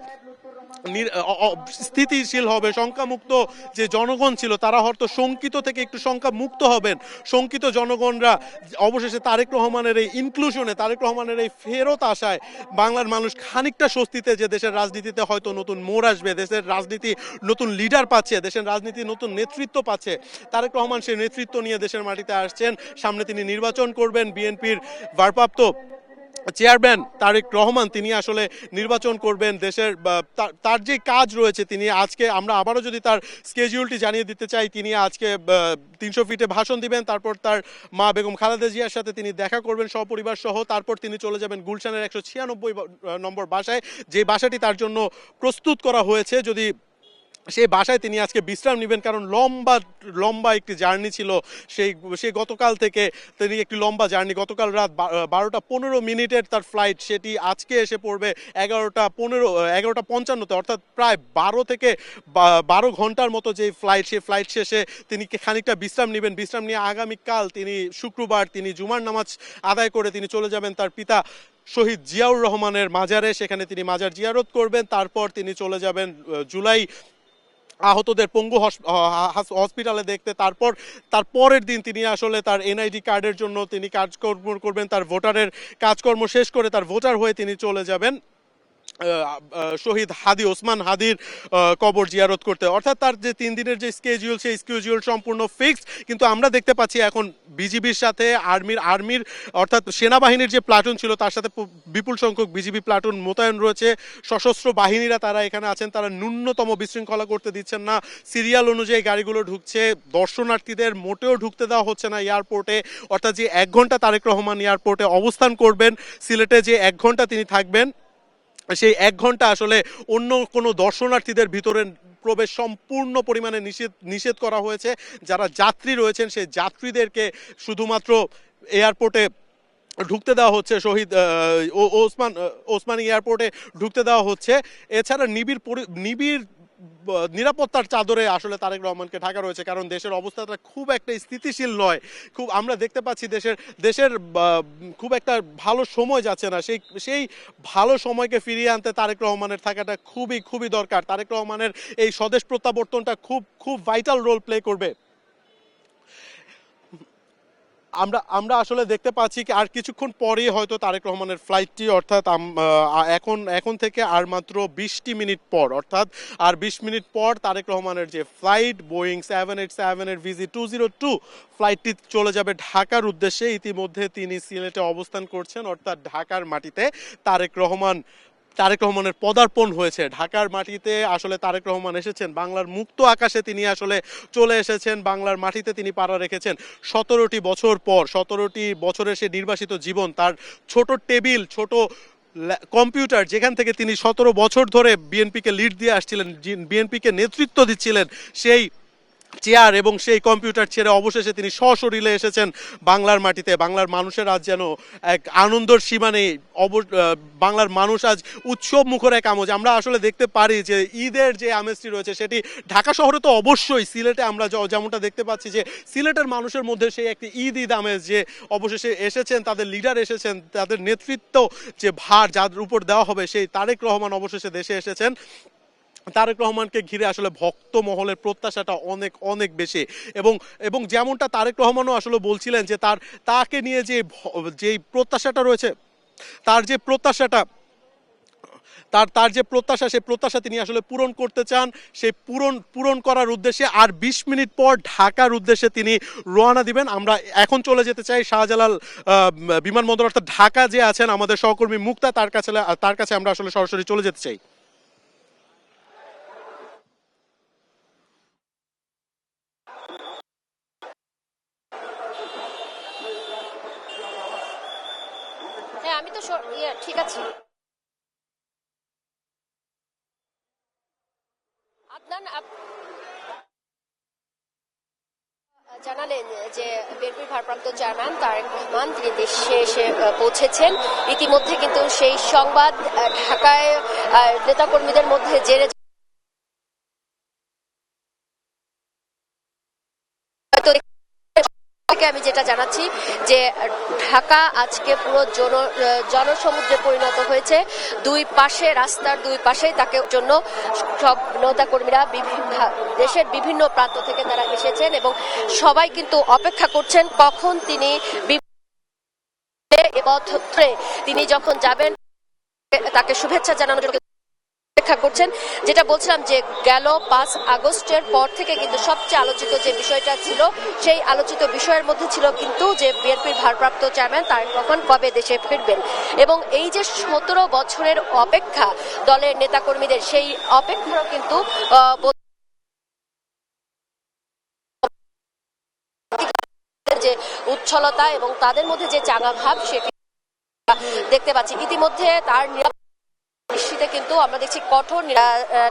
স্থিতিশীল হবে। শঙ্কামুক্ত যে জনগণ ছিল, তারা হয়তো শঙ্কিত থেকে একটু শঙ্কা মুক্ত হবেন। শঙ্কিত জনগণরা অবশেষে তারেক রহমানের এই ইনক্লুশনে, তারেক রহমানের এই ফেরত আসায় বাংলার মানুষ খানিকটা স্বস্তিতে, যে দেশের রাজনীতিতে হয়তো নতুন মোড় আসবে, দেশের রাজনীতি নতুন লিডার পাচ্ছে, দেশের রাজনীতি নতুন নেতৃত্ব পাচ্ছে। তারেক রহমান সেই নেতৃত্ব নিয়ে দেশের মাটিতে আসছেন। সামনে তিনি নির্বাচন করবেন। বিএনপির ভারপ্রাপ্ত চেয়ারম্যান তারেক রহমান তিনি আসলে নির্বাচন করবেন দেশের তার যে কাজ রয়েছে তিনি আজকে আমরা আবারও যদি তার স্কেডিউলটি জানিয়ে দিতে চাই তিনি আজকে 300 ফিটে ভাষণ দিবেন, তারপর তার মা বেগম খালেদা জিয়ার সাথে তিনি দেখা করবেন সপরিবার সহ, তারপর তিনি চলে যাবেন গুলশানের 196 নম্বর বাসায়, যে বাসাটি তার জন্য প্রস্তুত করা হয়েছে। যদি সেই বাসায় তিনি আজকে বিশ্রাম নেবেন, কারণ লম্বা একটি জার্নি ছিল সেই গতকাল থেকে তিনি একটি লম্বা জার্নি, গতকাল রাত 12:15 তার ফ্লাইট, সেটি আজকে এসে পড়বে 11:55, অর্থাৎ প্রায় 12 ঘন্টার মতো যে ফ্লাইট, সেই ফ্লাইট শেষে তিনি খানিকটা বিশ্রাম নেবেন। বিশ্রাম নিয়ে আগামীকাল তিনি শুক্রবার তিনি জুমার নামাজ আদায় করে তিনি চলে যাবেন তার পিতা শহীদ জিয়াউর রহমানের মাজারে, সেখানে তিনি মাজার জিয়ারত করবেন। তারপর তিনি চলে যাবেন জুলাই আহতদের পঙ্গু হসপিটালে দেখতে। তার পরের দিন তিনি আসলে তার এনআইডি কার্ডের জন্য তিনি কাজকর্ম করবেন, তার ভোটারের কাজকর্ম শেষ করে তার ভোটার হয়ে তিনি চলে যাবেন শহীদ ওসমান হাদির কবর জিয়ারত করতে। অর্থাৎ তার যে 3 দিনের যে স্কেডিউল, সেই স্কেডিউল সম্পূর্ণ ফিক্সড। কিন্তু আমরা দেখতে পাচ্ছি এখন বিজিবির সাথে আর্মির অর্থাৎ সেনাবাহিনীর যে প্লাটুন ছিল তার সাথে বিপুল সংখ্যক বিজিবি প্লাটুন মোতায়েন রয়েছে। সশস্ত্র বাহিনীরা তারা এখানে আছেন, তারা ন্যূনতম বিশৃঙ্খলা করতে দিচ্ছেন না। সিরিয়াল অনুযায়ী গাড়িগুলো ঢুকছে, দর্শনার্থীদের মোটেও ঢুকতে দেওয়া হচ্ছে না এয়ারপোর্টে। অর্থাৎ যে 1 ঘন্টা তারেক রহমান এয়ারপোর্টে অবস্থান করবেন, সিলেটে যে 1 ঘন্টা তিনি থাকবেন, সেই 1 ঘন্টা আসলে অন্য কোনো দর্শনার্থীদের ভিতরে প্রবেশ সম্পূর্ণ পরিমাণে নিষেধ করা হয়েছে। যারা যাত্রী রয়েছেন সেই যাত্রীদেরকে শুধুমাত্র এয়ারপোর্টে ঢুকতে দেওয়া হচ্ছে, শহীদ ওসমানী এয়ারপোর্টে ঢুকতে দেওয়া হচ্ছে। এছাড়া নিবিড় নিরাপত্তার চাদরে আসলে তারেক রহমানকে ঢাকা রয়েছে, কারণ দেশের অবস্থাটা খুব একটা স্থিতিশীল নয়। আমরা দেখতে পাচ্ছি দেশের খুব একটা ভালো সময় যাচ্ছে না। সেই ভালো সময়কে ফিরিয়ে আনতে তারেক রহমানের থাকাটা খুবই দরকার। তারেক রহমানের এই স্বদেশ প্রত্যাবর্তনটা খুব ভাইটাল রোল প্লে করবে। আমরা আসলে দেখতে পাচ্ছি আর কিছুক্ষণ পরেই হয়তো তারেক রহমানের ফ্লাইটটি, অর্থাৎ এখন থেকে আর মাত্র 20 মিনিট পর, অর্থাৎ আর 20 মিনিট পর তারেক রহমানের যে ফ্লাইট বোয়িং 787 এর VZ202 ফ্লাইটটি চলে যাবে ঢাকার উদ্দেশ্যে। ইতিমধ্যে তিনি সিলেটে অবস্থান করছেন, অর্থাৎ ঢাকার মাটিতে তারেক রহমানের পদার্পণ হয়েছে। ঢাকার মাটিতে আসলে তারেক রহমান এসেছেন, বাংলার মুক্ত আকাশে তিনি আসলে চলে এসেছেন, বাংলার মাটিতে তিনি পাড়া রেখেছেন 17টি বছর পর। 17টি বছরের সে নির্বাসিত জীবন, তার ছোট টেবিল, ছোট কম্পিউটার, যেখান থেকে তিনি 17 বছর ধরে বিএনপিকে লিড দিয়ে আসছিলেন, বিএনপিকে নেতৃত্ব দিচ্ছিলেন, সেই চেয়ার এবং সেই কম্পিউটার ছেড়ে অবশেষে তিনি সশরীরে এসেছেন বাংলার মাটিতে। বাংলার মানুষের আজ যেন এক আনন্দর সীমা নেই। বাংলার মানুষ আজ উৎসব মুখর এক আমেজ। আমরা আসলে দেখতে পারি যে ঈদের যে আমেজটি রয়েছে সেটি ঢাকা শহরে তো অবশ্যই, সিলেটে আমরা যেমনটা দেখতে পাচ্ছি যে সিলেটের মানুষের মধ্যে সেই একটি ঈদ আমেজ, যে অবশেষে এসেছেন তাদের লিডার, এসেছেন তাদের নেতৃত্ব যে ভার যার উপর দেওয়া হবে, সেই তারেক রহমান অবশেষে দেশে এসেছেন। তারেক রহমানকে ঘিরে আসলে ভক্ত মহলের প্রত্যাশাটা অনেক বেশি, এবং যেমনটা তারেক রহমানও আসলে বলছিলেন যে তাকে নিয়ে যে প্রত্যাশাটা রয়েছে, তার যে প্রত্যাশা সেই প্রত্যাশা তিনি আসলে পূরণ করতে চান। সেই পূরণ করার উদ্দেশ্যে আর 20 মিনিট পর ঢাকার উদ্দেশ্যে তিনি রওনা দিবেন। আমরা এখন চলে যেতে চাই শাহজালাল বিমানবন্দর, অর্থাৎ ঢাকা যে আছেন আমাদের সহকর্মী মুক্তা, তার কাছে আমরা আসলে সরাসরি চলে যেতে চাই। হ্যাঁ, আমি তো ঠিক আছে। আদনান জানালেন যে বিএনপির ভারপ্রাপ্ত চেয়ারম্যান তারেক রহমান তিনি দেশে এসে পৌঁছেছেন। ইতিমধ্যে কিন্তু সেই সংবাদ ঢাকায় নেতাকর্মীদের মধ্যে জেরে আমি যেটা জানাচ্ছি যে ঢাকা আজকে পুরো জনসমুদ্রে পরিণত হয়েছে। রাস্তার দুই পাশে তাকে জন্য সব নেতাকর্মীরা দেশের বিভিন্ন প্রান্ত থেকে তারা এসেছেন এবং সবাই কিন্তু অপেক্ষা করছেন কখন তিনি তিনি যখন যাবেন তাকে শুভেচ্ছা জানানোর জন্য অপেক্ষা করছেন। যেটা বলছিলাম যে গেল 5 আগস্টের পর থেকে কিন্তু সবচেয়ে আলোচিত যে বিষয়টা ছিল, সেই আলোচিত বিষয়ের মধ্যে ছিল কিন্তু যে বিএনপির ভারপ্রাপ্ত চেয়ারম্যান তারেক রহমান কবে দেশে ফিরবেন, এবং এই যে 17 বছরের অপেক্ষা দলের নেতাকর্মীদের, সেই অপেক্ষারও কিন্তু যে উচ্ছলতা এবং তাদের মধ্যে যে চাঙা ভাব সেটি দেখতে পাচ্ছি। ইতিমধ্যে তার নিশ্চিতে কিন্তু আমরা দেখছি কঠোর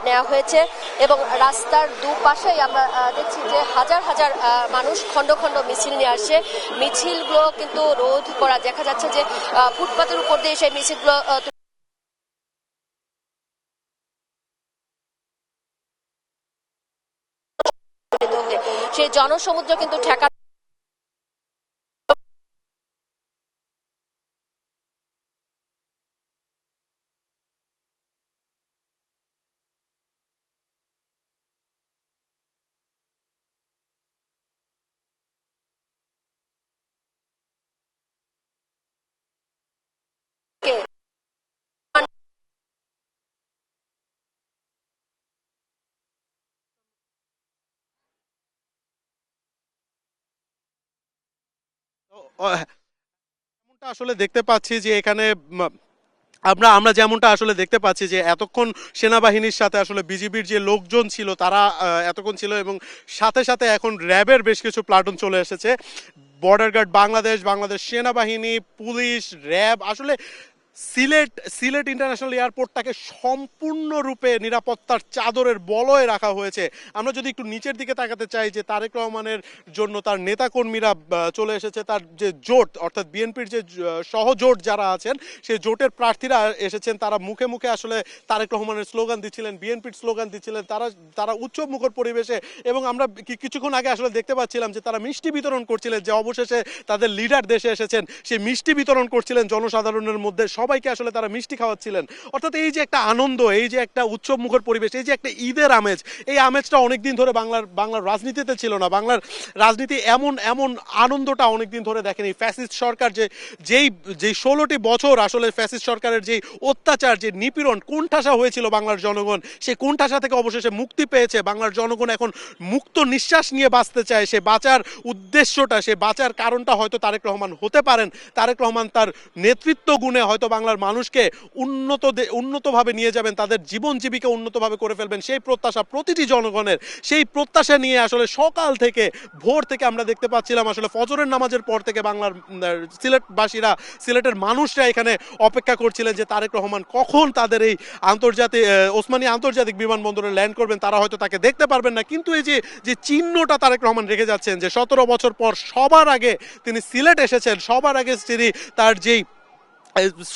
নেওয়া হয়েছে এবং রাস্তার দুপাশেই আমরা দেখছি যে হাজার হাজার মানুষ খন্ড খন্ড মিছিল নিয়ে আসছে। মিছিলগুলো কিন্তু রোধ করা দেখা যাচ্ছে যে ফুটপাতের উপর দিয়ে সেই মিছিলগুলো সেই জনসমুদ্র কিন্তু ঠেকা যেমনটা আসলে দেখতে পাচ্ছি যে এখানে আমরা যেমনটা আসলে দেখতে পাচ্ছি যে এতক্ষণ সেনাবাহিনীর সাথে আসলে বিজিবির যে লোকজন ছিল তারা এতক্ষণ ছিল, এবং সাথে সাথে এখন র্যাবের বেশ কিছু প্লাটুন চলে এসেছে। বর্ডার গার্ড বাংলাদেশ সেনাবাহিনী, পুলিশ, র্যাব, আসলে সিলেট ইন্টারন্যাশনাল এয়ারপোর্টটাকে সম্পূর্ণরূপে নিরাপত্তার চাদরের বলয়ে রাখা হয়েছে। আমরা যদি একটু নিচের দিকে তাকাতে চাই যে তারেক রহমানের জন্য তার নেতাকর্মীরা চলে এসেছে, তার যে জোট অর্থাৎ বিএনপির যে সহজোট যারা আছেন সেই জোটের প্রার্থীরা এসেছেন। তারা মুখে মুখে আসলে তারেক রহমানের স্লোগান দিচ্ছিলেন, বিএনপির স্লোগান দিচ্ছিলেন, তারা উৎসব মুখর পরিবেশে, এবং আমরা কিছুক্ষণ আগে আসলে দেখতে পাচ্ছিলাম যে তারা মিষ্টি বিতরণ করছিলেন, যে অবশেষে তাদের লিডার দেশে এসেছেন সেই মিষ্টি বিতরণ করছিলেন জনসাধারণের মধ্যে, সবাইকে আসলে তারা মিষ্টি খাওয়াচ্ছিলেন। অর্থাৎ এই যে একটা আনন্দ, এই যে একটা উৎসব মুখর পরিবেশ, এই যে একটা ঈদের আমেজ, এই আমেজটা অনেকদিন ধরে বাংলার রাজনীতিতে ছিল না। বাংলার রাজনীতি এমন আনন্দটা অনেকদিন ধরে দেখেনি। ফ্যাসিস্ট সরকার যেই 16টি বছর আসলে ফ্যাসিস্ট সরকারের যে অত্যাচার, যে নিপীড়ন, কোণঠাসা হয়েছিল বাংলার জনগণ, সেই কোণঠাসা থেকে অবশেষে মুক্তি পেয়েছে বাংলার জনগণ। এখন মুক্ত নিঃশ্বাস নিয়ে বাঁচতে চায়। সে বাঁচার উদ্দেশ্যটা, সে বাঁচার কারণটা হয়তো তারেক রহমান হতে পারেন। তারেক রহমান তার নেতৃত্ব গুণে হয়তো বাংলার মানুষকে উন্নতভাবে নিয়ে যাবেন, তাদের জীবন জীবিকা উন্নতভাবে করে ফেলবেন, সেই প্রত্যাশা প্রতিটি জনগণের। সেই প্রত্যাশা নিয়ে আসলে সকাল থেকে ভোর থেকে আমরা দেখতে পাচ্ছিলাম আসলে ফজরের নামাজের পর থেকে বাংলার সিলেটবাসীরা, সিলেটের মানুষরা এখানে অপেক্ষা করছিলেন যে তারেক রহমান কখন তাদের এই ওসমানী আন্তর্জাতিক বিমানবন্দরে ল্যান্ড করবেন। তারা হয়তো তাকে দেখতে পারবেন না, কিন্তু এই যে চিহ্নটা তারেক রহমান রেখে যাচ্ছেন, যে 17 বছর পর সবার আগে তিনি সিলেট এসেছেন, সবার আগে তিনি তার যেই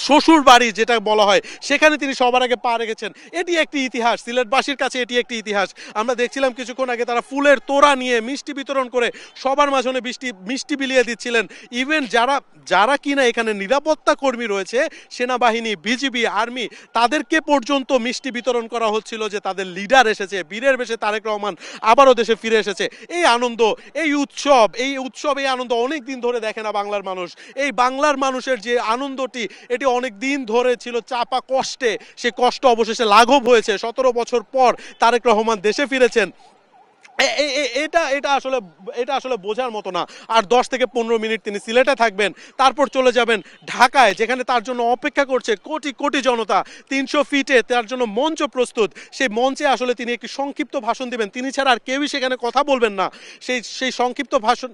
শ্বশুর বাড়ি যেটা বলা হয় সেখানে তিনি সবার আগে পা রেখেছেন, এটি একটি ইতিহাস। সিলেটবাসীর কাছে এটি একটি ইতিহাস। আমরা দেখছিলাম কিছুক্ষণ আগে তারা ফুলের তোড়া নিয়ে মিষ্টি বিতরণ করে সবার মাঝে মিষ্টি বিলিয়ে দিচ্ছিলেন। ইভেন যারা কিনা এখানে নিরাপত্তা কর্মী রয়েছে, সেনাবাহিনী, বিজিবি, আর্মি, তাদেরকে পর্যন্ত মিষ্টি বিতরণ করা হচ্ছিল যে তাদের লিডার এসেছে, বীরের বেশে তারেক রহমান আবারও দেশে ফিরে এসেছে। এই আনন্দ, এই উৎসব, এই আনন্দ অনেক দিন ধরে দেখে না বাংলার মানুষ। এই বাংলার মানুষের যে আনন্দটি, এটি অনেক দিন ধরে ছিল চাপা কষ্টে, সে কষ্ট অবশেষে লাঘব হয়েছে। 17 বছর পর তারেক রহমান দেশে ফিরেছেন। এটা আসলে বোঝার মতো না। আর 10 থেকে 15 মিনিট তিনি সিলেটে থাকবেন, তারপর চলে যাবেন ঢাকায়, যেখানে তার জন্য অপেক্ষা করছে কোটি কোটি জনতা। 300 ফিটে তার জন্য মঞ্চ প্রস্তুত। সেই মঞ্চে আসলে তিনি একটি সংক্ষিপ্ত ভাষণ দিবেন, তিনি ছাড়া আর কেউই সেখানে কথা বলবেন না। সেই সংক্ষিপ্ত ভাষণ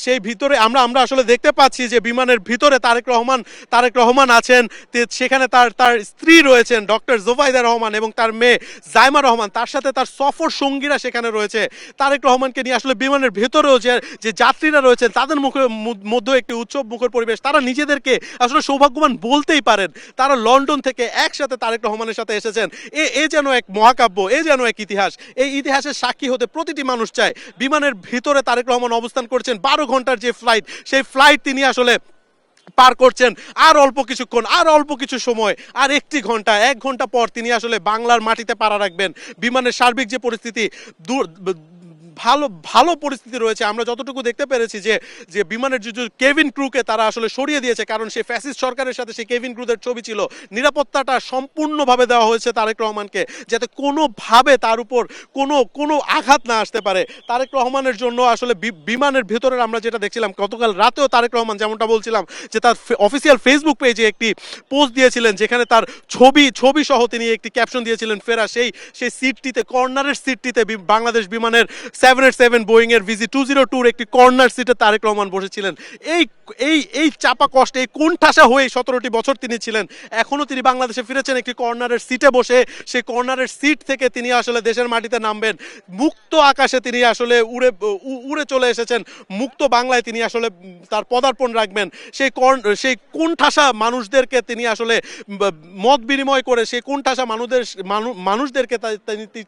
সেই ভিতরে আমরা আসলে দেখতে পাচ্ছি যে বিমানের ভিতরে তারেক রহমান আছেন। সেখানে তার স্ত্রী রয়েছেন ডক্টর জোবাইদা রহমান এবং তার মেয়ে জাইমা রহমান, তার সাথে তার সফর সঙ্গীরা সেখানে রয়েছে। তারেক রহমানকে নিয়ে আসলে বিমানের ভেতরেও যে যাত্রীরা রয়েছেন তাদের মধ্যে একটি উৎসব মুখর পরিবেশ। তারা নিজেদেরকে আসলে সৌভাগ্যবান বলতেই পারেন। তারা লন্ডন থেকে একসাথে তারেক রহমানের সাথে এসেছেন। এ যেন এক মহাকাব্য, এ যেন এক ইতিহাস। এই ইতিহাসের সাক্ষী হতে প্রতিটি মানুষ চায়। বিমানের ভিতরে তারেক রহমান অবস্থান করছেন, 12 ঘন্টার যে ফ্লাইট, সেই ফ্লাইট তিনি আসলে পার করছেন। আর অল্প কিছুক্ষণ, আর অল্প কিছু সময়, আর 1 ঘন্টা পর তিনি আসলে বাংলার মাটিতে পা রাখবেন। বিমানের সার্বিক যে পরিস্থিতি, ভালো ভালো পরিস্থিতি রয়েছে। আমরা যতটুকু দেখতে পেরেছি যে বিমানের যে কেভিন ক্রুকে তারা আসলে সরিয়ে দিয়েছে, কারণ সে ফ্যাসিস্ট সরকারের সাথে সেই কেভিন ক্রুদের ছবি ছিল। নিরাপত্তাটা সম্পূর্ণভাবে দেওয়া হয়েছে তারেক রহমানকে, যাতে কোনোভাবে তার উপর কোনো আঘাত না আসতে পারে। তারেক রহমানের জন্য আসলে বিমানের ভেতরে আমরা যেটা দেখছিলাম, গতকাল রাতেও তারেক রহমান যেমনটা বলছিলাম যে তার অফিসিয়াল ফেসবুক পেজে একটি পোস্ট দিয়েছিলেন, যেখানে তার ছবি সহ তিনি একটি ক্যাপশন দিয়েছিলেন ফেরা সেই সিটটিতে, কর্নারের সিটটিতে বাংলাদেশ বিমানের 787 বোয়িং এর VZ202 একটি কর্নার সিটে তারেক রহমান বসেছিলেন। এই চাপা কষ্টে, এই কোণঠাসা হয়ে 17টি বছর তিনি ছিলেন। এখনো তিনি বাংলাদেশে ফিরেছেন একটি কর্নারের সিটে বসে। সেই কর্নারের সিট থেকে তিনি আসলে দেশের মাটিতে নামবেন, মুক্ত আকাশে তিনি আসলে উড়ে চলে এসেছেন, মুক্ত বাংলায় তিনি আসলে তার পদার্পণ রাখবেন। সেই কোণঠাসা মানুষদেরকে তিনি আসলে মত বিনিময় করে সেই কোণঠাসা মানুষদেরকে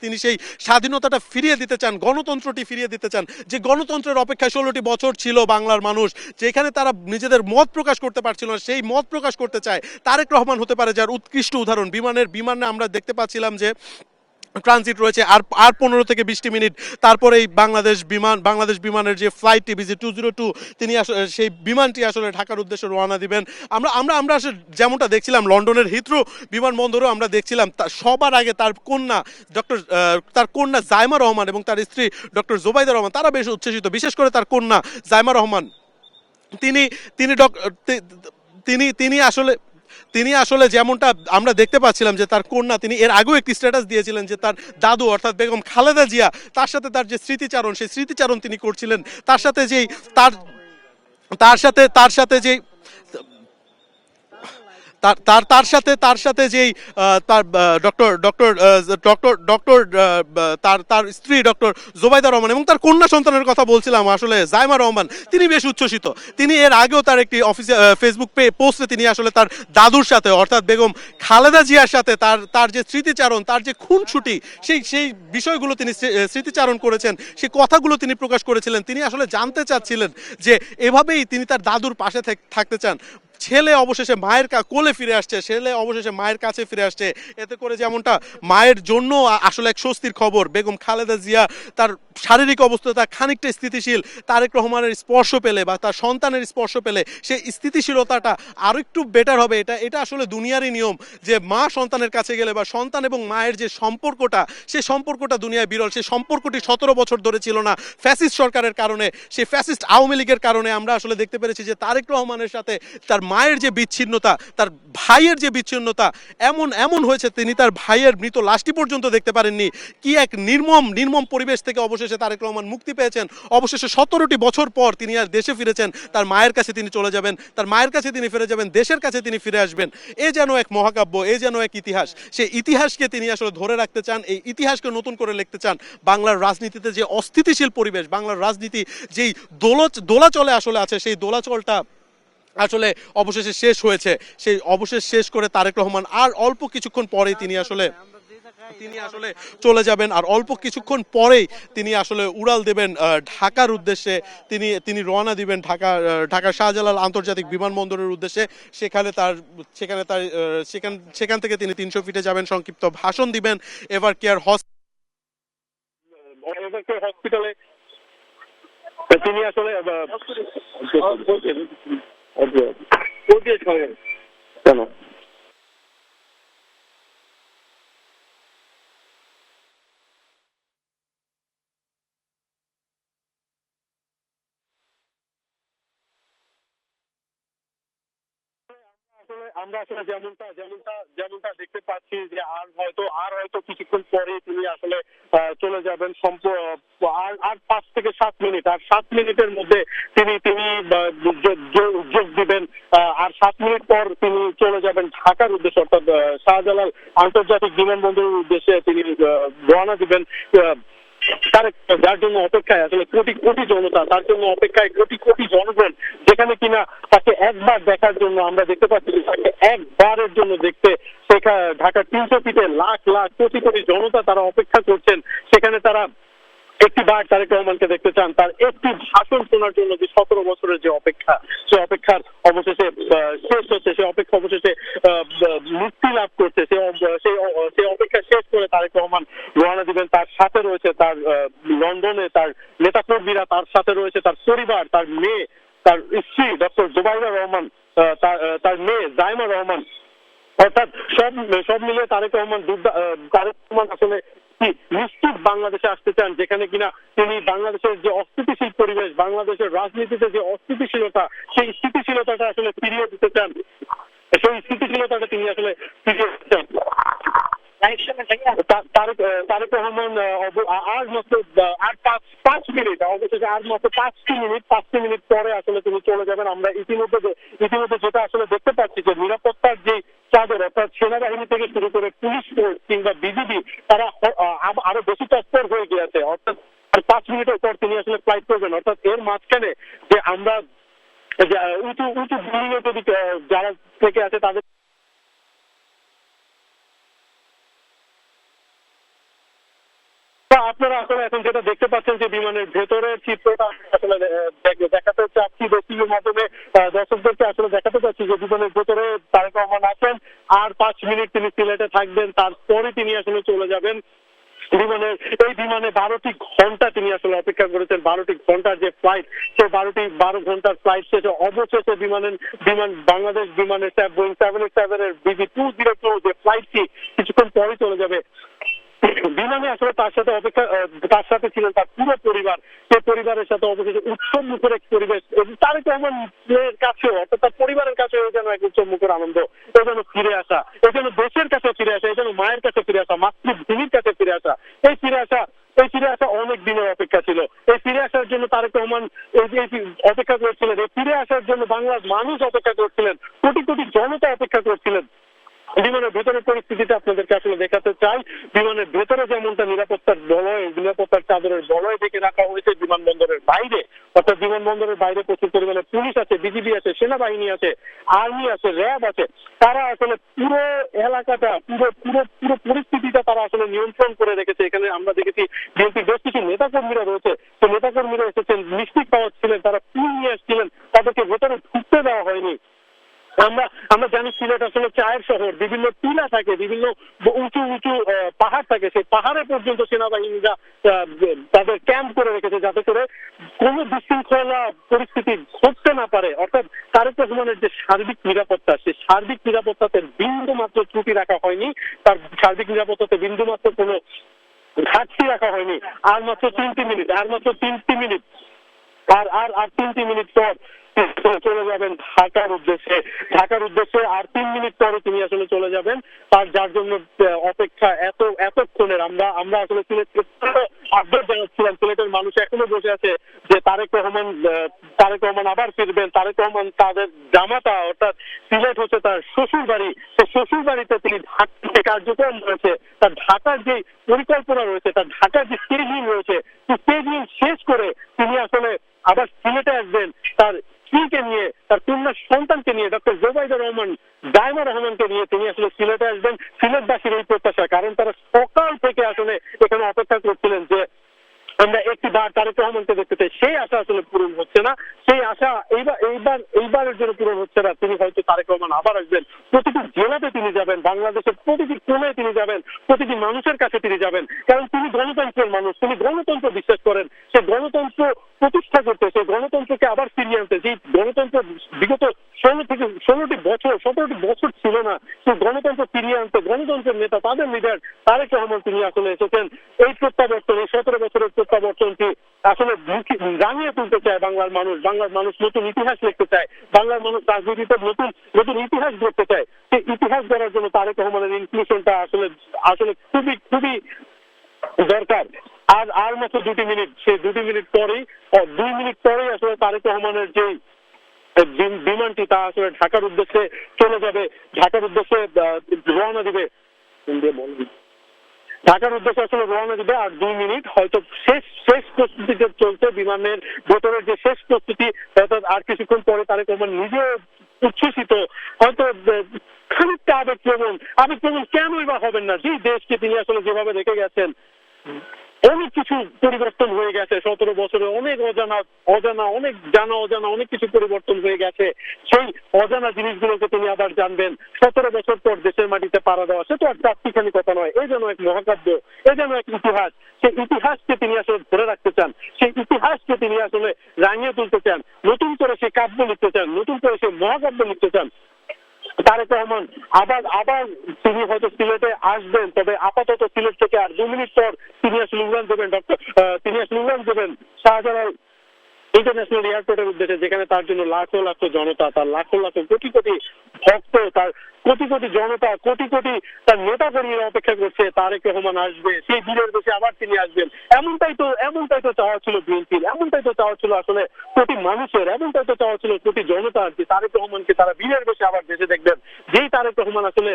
তিনি সেই স্বাধীনতাটা ফিরিয়ে দিতে চান, গণতন্ত্রটি ফিরিয়ে দিতে চান। যে গণতন্ত্রের অপেক্ষায় 16টি বছর ছিল বাংলার মানুষ, যেখানে তারা নিজেদের মত প্রকাশ করতে পারছিল না, সেই মত প্রকাশ করতে চায়। তারেক রহমান হতে পারে যার উৎকৃষ্ট উদাহরণ। বিমানে আমরা দেখতে পাচ্ছিলাম যে ট্রানজিট রয়েছে আর 15 থেকে 20টি মিনিট, তারপরে এই বাংলাদেশ বিমানের যে ফ্লাইটটি VZ202 তিনি সেই বিমানটি আসলে ঢাকার উদ্দেশ্যে রওনা দিবেন। আমরা আসলে যেমনটা দেখছিলাম লন্ডনের হিথ্রো বিমানবন্দরেও আমরা দেখছিলাম সবার আগে তার কন্যা জাইমা রহমান এবং তার স্ত্রী ডক্টর জোবাইদা রহমান, তারা বেশ উচ্ছ্বসিত। বিশেষ করে তার কন্যা জাইমা রহমান, তিনি আসলে যেমনটা আমরা দেখতে পাচ্ছিলাম যে তার কন্যা, তিনি এর আগেও একটি স্ট্যাটাস দিয়েছিলেন যে তার দাদু অর্থাৎ বেগম খালেদা জিয়া, তার সাথে তার যে স্মৃতিচারণ, সেই স্মৃতিচারণ তিনি করছিলেন। তার সাথে যেই তার স্ত্রী ডক্টর জোবাইদা রহমান এবং তার কন্যা সন্তানের কথা বলছিলাম আসলে জাইমা রহমান, তিনি বেশ উচ্ছ্বসিত। তিনি এর আগেও তার একটি ফেসবুক পোস্টে তিনি আসলে তার দাদুর সাথে অর্থাৎ বেগম খালেদা জিয়ার সাথে তার যে স্মৃতিচারণ, তার যে খুনসুটি, সেই বিষয়গুলো তিনি স্মৃতিচারণ করেছেন, সেই কথাগুলো তিনি প্রকাশ করেছিলেন। তিনি আসলে জানতে চাচ্ছিলেন যে এভাবেই তিনি তার দাদুর পাশে থাকতে চান। ছেলে অবশেষে মায়ের কোলে ফিরে আসছে, ছেলে অবশেষে মায়ের কাছে ফিরে আসছে। এতে করে যেমনটা মায়ের জন্য আসলে এক স্বস্তির খবর, বেগম খালেদা জিয়া তার শারীরিক অবস্থা খানিকটা স্থিতিশীল, তারেক রহমানের স্পর্শ পেলে বা তার সন্তানের স্পর্শ পেলে সেই স্থিতিশীলতাটা আরও একটু বেটার হবে। এটা আসলে দুনিয়ারই নিয়ম যে মা সন্তানের কাছে গেলে বা সন্তান এবং মায়ের যে সম্পর্কটা, সেই সম্পর্কটা দুনিয়ায় বিরল। সেই সম্পর্কটি 17 বছর ধরে ছিল না ফ্যাসিস্ট সরকারের কারণে, সেই ফ্যাসিস্ট আওয়ামী লীগের কারণে। আমরা আসলে দেখতে পেরেছি যে তারেক রহমানের সাথে তার মায়ের যে বিচ্ছিন্নতা, তার ভাইয়ের যে বিচ্ছিন্নতা, এমন হয়েছে তিনি তার ভাইয়ের মৃত লাশটি পর্যন্ত দেখতে পারেননি। কি এক নির্মম পরিবেশ থেকে অবশেষে তারেক রহমান মুক্তি পেয়েছেন। অবশেষে 17টি বছর পর তিনি আর দেশে ফিরেছেন, তার মায়ের কাছে তিনি চলে যাবেন, তার মায়ের কাছে তিনি ফিরে যাবেন, দেশের কাছে তিনি ফিরে আসবেন। এ যেন এক মহাকাব্য, এ যেন এক ইতিহাস। সেই ইতিহাসকে তিনি আসলে ধরে রাখতে চান, এই ইতিহাসকে নতুন করে লিখতে চান। বাংলার রাজনীতিতে যে অস্থিতিশীল পরিবেশ, বাংলার রাজনীতি যেই দোলাচলে আসলে আছে, সেই দোলাচলটা আসলে অবশেষে শেষ হয়েছে। সেই অবশেষ শেষ করে তারেক রহমান আর অল্প কিছুক্ষণ পরেই তিনি আসলে চলে যাবেন। আর অল্প কিছুক্ষণ পরেই তিনি আসলে উড়াল দেবেন ঢাকার উদ্দেশ্যে। তিনি রওনা দিবেন ঢাকা শাহজালাল আন্তর্জাতিক বিমানবন্দরের উদ্দেশ্যে। সেখান থেকে তিনি 300 ফিটে যাবেন, সংক্ষিপ্ত ভাষণ দিবেন এভার কেয়ার হসপিটালে। তিনি আসলে কেন আমরা আসলে যেমনটা দেখতে পাচ্ছি যে আর হয়তো কিছুক্ষণ পরে তিনি আসলে চলে যাবেন। আর 5 থেকে 7 মিনিট, আর 7 মিনিটের মধ্যে তিনি যোগ দিবেন। আর 7 মিনিট পর তিনি চলে যাবেন ঢাকার উদ্দেশ্যে, অর্থাৎ শাহজালাল আন্তর্জাতিক বিমানবন্দরের উদ্দেশ্যে তিনি রওনা দিবেন। যার জন্য অপেক্ষায় আসলে কোটি কোটি জনতা, তার জন্য অপেক্ষায় কোটি কোটি জনগণ, যেখানে কিনা তাকে একবার দেখার জন্য আমরা দেখতে পাচ্ছি তাকে একবারের জন্য দেখতে ঢাকা 300 ফিটে লাখ লাখ কোটি কোটি জনতা তারা অপেক্ষা করছেন। সেখানে তারা একটি বার তারেক রহমানকে দেখতে চান, তার একটি ভাষণ শোনার জন্য যে 17 বছরের যে অপেক্ষা, সে অপেক্ষার অবশেষে শেষ হচ্ছে, সে অপেক্ষা অবশেষে মুক্তি লাভ করছে। সেই অপেক্ষা শেষ করে তারেক রহমান রওনা দিবেন। তার সাথে রয়েছে তার লন্ডনে তার নেতাকর্মীরা, তার সাথে রয়েছে তার পরিবার, তার মেয়ে, তার স্ত্রী ডক্টর জুবাইরা রহমান, তার মেয়ে জাইমা রহমান, অর্থাৎ সব মিলে তারেক রহমান আসলে নিশ্চিত বাংলাদেশে আসতে চান, যেখানে কিনা তিনি বাংলাদেশের যে অস্থিতিশীল পরিবেশ, বাংলাদেশের রাজনীতিতে যে অস্থিতিশীলতা, সেই স্থিতিশীলতাটা আসলে ফিরিয়ে দিতে চান। সেই স্থিতিশীলতাটা তিনি আসলে ফিরিয়ে দিতে চান। তারেক রহমান আর মাত্র আর 5 মিনিট, অবশেষে আর মাত্র 5টি মিনিট পরে আসলে তিনি চলে যাবেন। আমরা ইতিমধ্যে যেটা আসলে দেখতে পাচ্ছি যে নিরাপত্তার যে চাদর, অর্থাৎ সেনাবাহিনী থেকে শুরু করে পুলিশ ফোর্স কিংবা বিজিবি, তারা আরো বেশি তৎপর হয়ে গিয়েছে। অর্থাৎ 5 মিনিটের পর তিনি আসলে ফ্লাইট করবেন। অর্থাৎ এর মাঝখানে যে আমরা উঁচু বিল্ডিং এ যদি যারা থেকে আছে তাদের আপনারা আসলে এখন যেটা দেখতে পাচ্ছেন যে বিমানের ভেতরের চিত্রটা আসলে দেখাতে চাচ্ছি, টিভির মাধ্যমে দর্শকদেরকে আসলে দেখাতে চাচ্ছি যে বিমানের ভেতরে তারেক রহমান আছেন। আর 5 মিনিট তিনি সিলেটে থাকবেন, তারপরে তিনি আসলে চলে যাবেন। এই বিমানে 12টি ঘন্টা তিনি আসলে অপেক্ষা করেছেন। 12টি ঘন্টার যে ফ্লাইট, সেই 12 ঘন্টার ফ্লাইট শেষে অবশেষে বাংলাদেশ বিমানের বোয়িং 787 এর BG202 যে ফ্লাইটটি কিছুক্ষণ পরে চলে যাবে। বিমানে আসলে তার সাথে ছিলেন তার পুরো পরিবার। সেই পরিবারের সাথে অবশেষে উৎসব মুখের এক পরিবেশ তারেক রহমানের কাছেও, অর্থাৎ তার পরিবারের কাছেও যেন এক উৎসব মুখের আনন্দ, এই যেন ফিরে আসা, এই যেন দেশের কাছে ফিরে আসা, এই যেন মায়ের কাছে ফিরে আসা, মাতৃভূমির কাছে ফিরে আসা। এই ফিরে আসা অনেক দিনের অপেক্ষা ছিল। এই ফিরে আসার জন্য তারেক রহমান অপেক্ষা করছিলেন। এই ফিরে আসার জন্য বাংলার মানুষ অপেক্ষা করছিলেন, কোটি কোটি জনতা অপেক্ষা করছিলেন। বিমানের ভেতরের পরিস্থিতিটা আপনাদেরকে আসলে দেখাতে চাই। বিমানের ভেতরে যেমনটা নিরাপত্তার চাদরের বলয় ঢেকে রাখা হয়েছে, বিমানবন্দরের বাইরে, অর্থাৎ বিমানবন্দরের বাইরে প্রচুর পরিমাণে পুলিশ আছে, বিজিবি আছে, সেনাবাহিনী আছে, আর্মি আছে, র্যাব আছে। তারা আসলে পুরো এলাকাটা, পুরো পরিস্থিতিটা তারা আসলে নিয়ন্ত্রণ করে রেখেছে। এখানে আমরা দেখেছি বিএনপির বেশ কিছু নেতাকর্মীরা রয়েছে, তো নেতাকর্মীরা এসেছেন, মিষ্টি খাওয়াচ্ছিলেন, তারা ফুল নিয়ে আসছিলেন, তাদেরকে ভেতরে ঢুকতে দেওয়া হয়নি। আমরা জানি সিলেট আসলে চায়ের শহর, বিভিন্ন টিলা থাকে, বিভিন্ন উঁচু পাহাড় থাকে, সেই পাহাড়ে পর্যন্ত সেনাবাহিনীরা তাদের ক্যাম্প করে রেখেছে, যাতে করে কোনো বিশৃঙ্খলা পরিস্থিতি ঘটতে না পারে। অর্থাৎ তারেক রহমানের যে সার্বিক নিরাপত্তা, সেই সার্বিক নিরাপত্তাতে বিন্দু মাত্র ত্রুটি রাখা হয়নি, তার সার্বিক নিরাপত্তাতে বিন্দু মাত্র কোনো ঘাটতি রাখা হয়নি। আর মাত্র 3টি মিনিট আর 3টি মিনিট পর চলে যাবেন ঢাকার উদ্দেশ্যে। আর 3 মিনিট পরে তিনি আসলে চলে যাবেন। তার যার জন্য অপেক্ষা এতক্ষণের আমরা আসলে আপডেট জানাচ্ছিলাম, সিলেটের মানুষ এখনো বসে আছে যে তারেক রহমান আবার ফিরবেন। তারেক রহমান তাদের জামাতা, অর্থাৎ সিলেট হচ্ছে তার শ্বশুর বাড়ি, সেই শ্বশুর বাড়িতে তিনি ঢাকা কার্যক্রম রয়েছে, তার ঢাকার যে পরিকল্পনা রয়েছে, তার ঢাকার যে স্টেজিং রয়েছে, সেই স্টেজিং শেষ করে তিনি আসলে আবার সিলেটে আসবেন তার স্ত্রীকে নিয়ে, তার কন্যা সন্তানকে নিয়ে, ডক্টর জুবাইদা রহমান, জাইমা রহমানকে নিয়ে তিনি আসলে সিলেটে আসবেন। সিলেটবাসীর এই প্রত্যাশা, কারণ তারা সকাল থেকে আসলে এখানে অপেক্ষা করছিলেন যে আমরা একটি বার তারেক রহমানকে দেখতে চাই। সেই আশা আসলে পূরণ হচ্ছে না, সেই আশা এইবারের জন্য পূরণ হচ্ছে না। তিনি হয়তো তারেক রহমান আবার আসবেন, প্রতিটি জেলাতে তিনি যাবেন, বাংলাদেশের প্রতিটি কোণে তিনি যাবেন, প্রতিটি মানুষের কাছে তিনি যাবেন, কারণ তিনি গণতন্ত্রের মানুষ, তিনি গণতন্ত্র বিশ্বাস করেন। সেই গণতন্ত্র প্রতিষ্ঠা করতে, সেই গণতন্ত্রকে আবার ফিরিয়ে আনতে, যে গণতন্ত্র বিগত 17টি বছর ছিল না, সেই গণতন্ত্র ফিরিয়ে আনতে গণতন্ত্রের নেতা, তাদের লিডার তারেক রহমান তিনি আসলে এসেছেন। এই প্রত্যাবর্তন, এই 17 বছরের প্রত্যাবর্তনটি আসলে জানিয়ে তুলতে চায় বাংলার মানুষ নতুন ইতিহাস লিখতে চায়, বাংলার মানুষ রাজনীতিতে নতুন ইতিহাস গড়তে চায়। সেই ইতিহাস গড়ার জন্য তারেক রহমানের ইনক্লুশনটা আসলে খুবই দরকার। আর মাত্র 2 মিনিট, সেই 2 মিনিট পরেই আসলে তারেক রহমানের যে বিমানটি তা আসলে ঢাকার উদ্দেশ্যে চলে যাবে, ঢাকার উদ্দেশ্যে রওনা দিবে। আর 2 মিনিট হয়তো শেষ প্রস্তুতি চলছে, বিমানের ভেতরের যে শেষ প্রস্তুতি, অর্থাৎ আর কিছুক্ষণ পরে তারেক রহমান নিজে উচ্ছ্বসিত, হয়তো খানিকটা আবেগপ্রবণ কেনই বা হবেন না, যে দেশকে তিনি আসলে যেভাবে রেখে গেছেন, অনেক কিছু পরিবর্তন হয়ে গেছে। 17 বছরে অনেক অজানা অনেক জানা অজানা অনেক কিছু পরিবর্তন হয়ে গেছে। সেই অজানা জিনিসগুলোকে তিনি আবার জানবেন। 17 বছর পর দেশের মাটিতে পাড়া দেওয়া, সে তো আর চারটিখানি কথা নয়, এই যেন এক মহাকাব্য, এই যেন এক ইতিহাস। সেই ইতিহাসকে তিনি আসলে ধরে রাখতে চান, সেই ইতিহাসকে তিনি আসলে রাঙিয়ে তুলতে চান, নতুন করে সেই কাব্য লিখতে চান, নতুন করে সেই মহাকাব্য লিখতে চান। তারেক রহমান আবার তিনি হয়তো সিলেটে আসবেন, তবে আপাতত সিলেট থেকে আর 2 মিনিট পর তিনি আসলে উড়ান দেবেন শাহজালাল ইন্টারন্যাশনাল এয়ারপোর্টের উদ্দেশ্যে, যেখানে তার জন্য লাখো লাখো জনতা, তার লাখো লাখো কোটি কোটি ভক্ত, তার কোটি কোটি জনতা, কোটি কোটি তার নেতা কর্মীরা অপেক্ষা করছে। তারেক রহমান আসবে, সেই ভিড়ের বেশি আবার তিনি আসবেন। এমনটাই তো চাওয়া ছিল বিএনপির, এমনটাই তো চাওয়া ছিল আসলে কোটি মানুষের, এমনটাই তো চাওয়া ছিল কোটি জনতার, যে তারেক রহমানকে তারা ভিড়ের বেশি আবার দেশে দেখবেন। যেই তারেক রহমান আসলে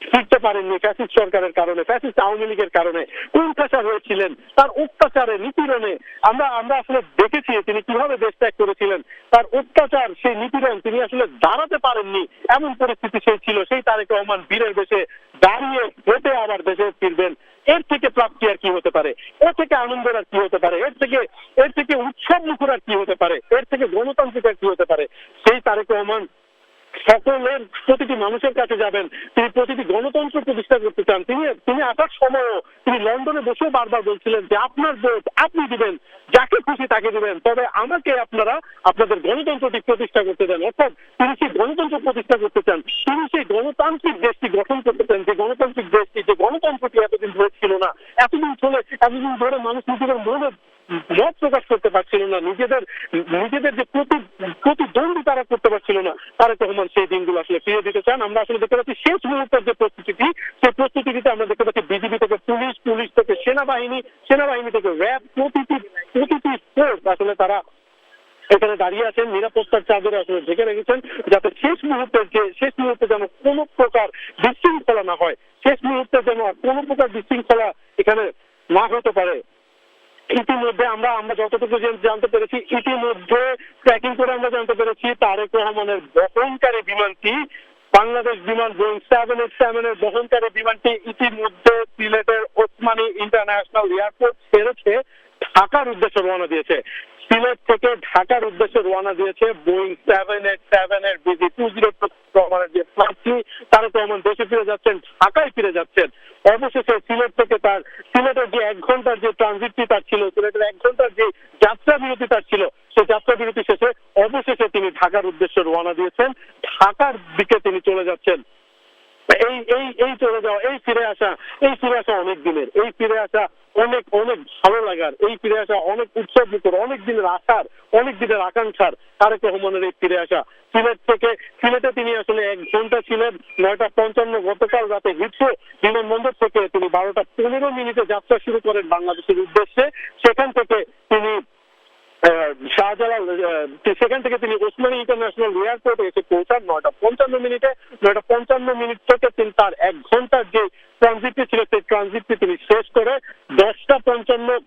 ফিরতে পারেননি ফ্যাসিস্ট সরকারের কারণে, ফ্যাসিস্ট আওয়ামী লীগের কারণে, কুণ্ঠাসা হয়েছিলেন, তার অত্যাচারে নিপীড়নে আমরা আসলে দেখেছি তিনি কিভাবে দেশ ত্যাগ করেছিলেন। তার অত্যাচার, সেই নিপীড়ন, তিনি আসলে দাঁড়াতে পারেননি, এমন পরিস্থিতি সেই ছিল। সেই তারেক রহমান বীরের বেশে দাঁড়িয়ে হেঁটে আবার দেশে ফিরবেন। এর থেকে প্রাপ্তি আর কি হতে পারে? এর থেকে আনন্দের আর কি হতে পারে? এর থেকে উৎসব মুখর আর কি হতে পারে? এর থেকে গণতান্ত্রিক আর কি হতে পারে? সেই তারেক রহমান সকলের, প্রতিটি মানুষের কাছে যাবেন, তিনি প্রতিটি গণতন্ত্র প্রতিষ্ঠা করতে চান। তিনি আসার সময়ও তিনি লন্ডনে বসেও বারবার বলছিলেন যে আপনার ভোট আপনি দিবেন, যাকে খুশি তাকে দিবেন, তবে আমাকে আপনারা আপনাদের গণতন্ত্রটি প্রতিষ্ঠা করতে দেন। অর্থাৎ তিনি সেই গণতন্ত্র প্রতিষ্ঠা করতে চান, তিনি সেই গণতান্ত্রিক দেশটি গঠন করতে চান, যে গণতান্ত্রিক দেশটি, যে গণতন্ত্রটি এতদিন ধরে ছিল না, এতদিন ধরে মানুষ নিজেদের মনে মত প্রকাশ করতে পারছিল না, নিজেদের যে প্রতিদ্বন্দ্বী তারা করতে পারছিল না। তারেক রহমান সেই দিনগুলো আসলে ফিরিয়ে দিতে চান। আমরা আসলে দেখতে পাচ্ছি শেষ মুহূর্তের যে প্রস্তুতিটি, সেই প্রস্তুতিতে আমরা দেখতে পাচ্ছি বিজিবি থেকে পুলিশ থেকে সেনাবাহিনী থেকে র্যাব, প্রতিটি ফোর্স আসলে তারা এখানে দাঁড়িয়ে আছেন, নিরাপত্তার চাদরে আসলে ঢেকে রেখেছেন, যাতে শেষ মুহূর্তে যেন কোনো প্রকার বিশৃঙ্খলা না হয়, শেষ মুহূর্তে যেন কোনো প্রকার বিশৃঙ্খলা এখানে না হতে পারে। ইতিমধ্যে আমরা যতটুকু জানতে পেরেছি, ইতিমধ্যে ট্র্যাকিং করে আমরা জানতে পেরেছি তারেক রহমানের বহনকারী বিমানটি, বাংলাদেশ বিমান বোয়িং 787 এর বহনকারী বিমানটি ইতিমধ্যে সিলেটের ওসমানী ইন্টারন্যাশনাল এয়ারপোর্ট ছেড়েছে, ঢাকার উদ্দেশ্যে রওনা দিয়েছে। সিলেট থেকে ঢাকার উদ্দেশ্যে রওনা দিয়েছে বোয়িং 787 এর BG-202 রহমানের যে ফ্লাইটটি। তারেক রহমান দেশে ফিরে যাচ্ছেন, ঢাকায় ফিরে যাচ্ছেন। অবশেষে সিলেটের যে 1 ঘন্টার যে ট্রানজিটটি তার ছিল, সিলেটের 1 ঘন্টার যে যাত্রা বিরতি তার ছিল, সেই যাত্রা বিরতি শেষে অবশেষে তিনি ঢাকার উদ্দেশ্যে রওনা দিয়েছেন, ঢাকার দিকে তিনি চলে যাচ্ছেন। এই চলে যাওয়া, এই ফিরে আসা অনেক দিনের, এই ফিরে আসা অনেক ভালো লাগার, এই ফিরে আসা অনেক উৎসব মুখর, অনেক দিনের আশার, অনেক দিনের আকাঙ্ক্ষার তারেক রহমানের এই ফিরে আসা। সিলেটে তিনি আসলে 1 ঘন্টা ছিলেন। 9:55 গতকাল রাতে হিথ্রো বিমানবন্দর থেকে তিনি 12:15 যাত্রা শুরু করেন বাংলাদেশের উদ্দেশ্যে। সেখান থেকে তিনি তিনি ওসমানী ইন্টারন্যাশনাল এয়ারপোর্টে এসে পৌঁছান 9:55। 9:55 থেকে তিনি তার 1 ঘন্টার যে ট্রানজিটটি ছিল, সেই ট্রানজিটটি তিনি শেষ করে 10:55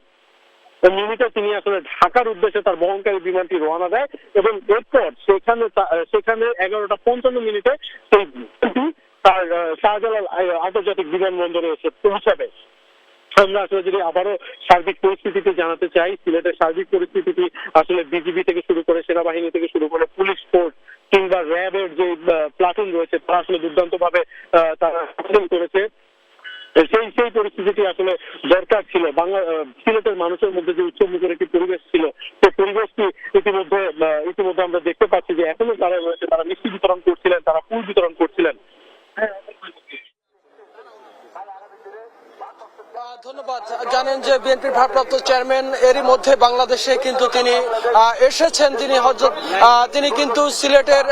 তিনি আসলে ঢাকার উদ্দেশ্যে তার বহনকারী বিমানটি রওনা দেয়, এবং এরপর সেখানে 11:55 সেই তার শাহজালাল আন্তর্জাতিক বিমানবন্দরে এসে পৌঁছাবে। আমরা আসলে যদি আবারও সার্বিক পরিস্থিতিতে জানাতে চাই, সিলেটের সার্বিক পরিস্থিতিটি আসলে বিজিবি থেকে শুরু করে, সেনাবাহিনী থেকে শুরু করে, পুলিশ ফোর্স কিংবা র্যাবের যে প্লাটুন রয়েছে, তারা আসলে দুর্দান্ত ভাবে তারা আচরণ করেছে। সেই পরিস্থিতিটি আসলে দরকার ছিল। সিলেটের মানুষের মধ্যে যে উৎসবমুখর একটি পরিবেশ ছিল, সেই পরিবেশটি ইতিমধ্যে আমরা দেখতে পাচ্ছি যে এখনো তারা রয়েছে, তারা মিষ্টি বিতরণ করছিলেন, তারা ফুল বিতরণ করছিলেন। ধন্যবাদ। জানেন যে বিএনপির ভারপ্রাপ্ত চেয়ারম্যান এরই মধ্যে বাংলাদেশে কিন্তু তিনি এসেছেন, তিনি কিন্তু সিলেটের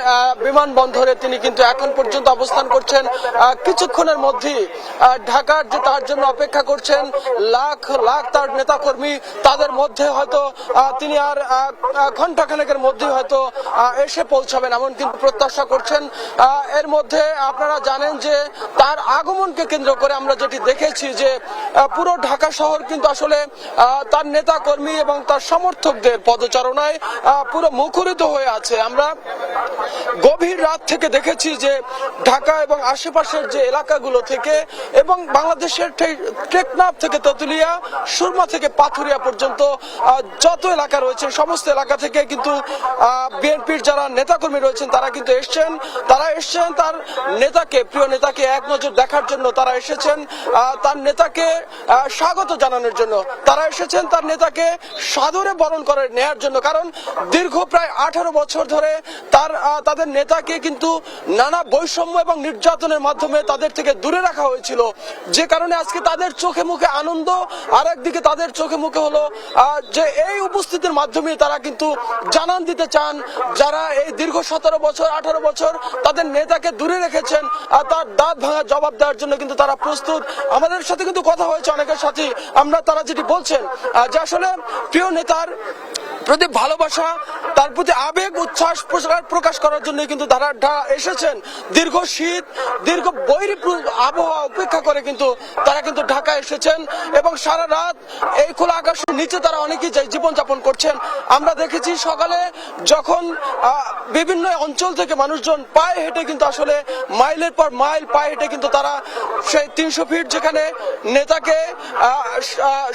বিমানবন্দরে তিনি কিন্তু এখন পর্যন্ত অবস্থান করছেন। কিছুক্ষণের মধ্যেই ঢাকার যে তার জন্য অপেক্ষা করছেন লাখ লাখ তার নেতাকর্মী, তাদের মধ্যে হয়তো তিনি আর ঘন্টাখানেকের মধ্যে হয়তো এসে পৌঁছাবেন এমন কিন্তু প্রত্যাশা করছেন। এর মধ্যে আপনারা জানেন যে তার আগমনকে কেন্দ্র করে আমরা যেটি দেখেছি যে পুরো ঢাকা শহর কিন্তু আসলে তার নেতা কর্মী এবং তার সমর্থকদের পদচারণায় পুরো মুখরিত হয়ে আছে। আমরা গভীর রাত থেকে দেখেছি যে ঢাকা এবং আশেপাশের যে এলাকাগুলো থেকে এবং বাংলাদেশের টেকনাফ থেকে তেঁতুলিয়া, সুরমা থেকে পাথুরিয়া পর্যন্ত যত এলাকা রয়েছে সমস্ত এলাকা থেকে কিন্তু বিএনপির যারা নেতাকর্মী রয়েছেন তারা কিন্তু এসছেন তার নেতাকে, প্রিয় নেতাকে এক নজর দেখার জন্য। তারা এসেছেন তার নেতাকে স্বাগত জানানোর জন্য, তারা এসেছেন তার নেতাকে সাদরে বরণ করে নেয়ার জন্য। কারণ দীর্ঘ প্রায় 18 বছর ধরে তাদের নেতাকে কিন্তু নানা বৈষম্য এবং নির্যাতনের মাধ্যমে তাদের থেকে দূরে রাখা হয়েছিল, যে কারণে আজকে তাদের চোখে মুখে আনন্দ, আর একদিকে তাদের চোখে মুখে হলো যে এই উপস্থিতির মাধ্যমে তারা কিন্তু জানান দিতে চান যারা এই দীর্ঘ 17 বছর 18 বছর তাদের নেতাকে দূরে রেখেছেন, তার দাঁত ভাঙা জবাব দেওয়ার জন্য কিন্তু তারা প্রস্তুত। আমাদের সাথে কিন্তু কথা হয়েছে অনেকের সাথে, তারা যেটি বলছেন যে আসলে প্রিয় নেতার প্রতি ভালোবাসা, তার প্রতি আবেগ উচ্ছ্বাস প্রকাশ করার জন্য কিন্তু তারা এসেছেন। দীর্ঘ শীত, দীর্ঘ বৈরী আবহাওয়া উপেক্ষা করে কিন্তু তারা কিন্তু ঢাকা এসেছেন এবং সারা রাত এই খোলা আকাশের নিচে তারা অনেকেই জীবনযাপন করছেন। আমরা দেখেছি সকালে যখন বিভিন্ন অঞ্চল থেকে মানুষজন পায়ে হেঁটে কিন্তু আসলে মাইলের পর মাইল পায়ে হেঁটে কিন্তু তারা সেই 300 ফিট যেখানে নেতাকে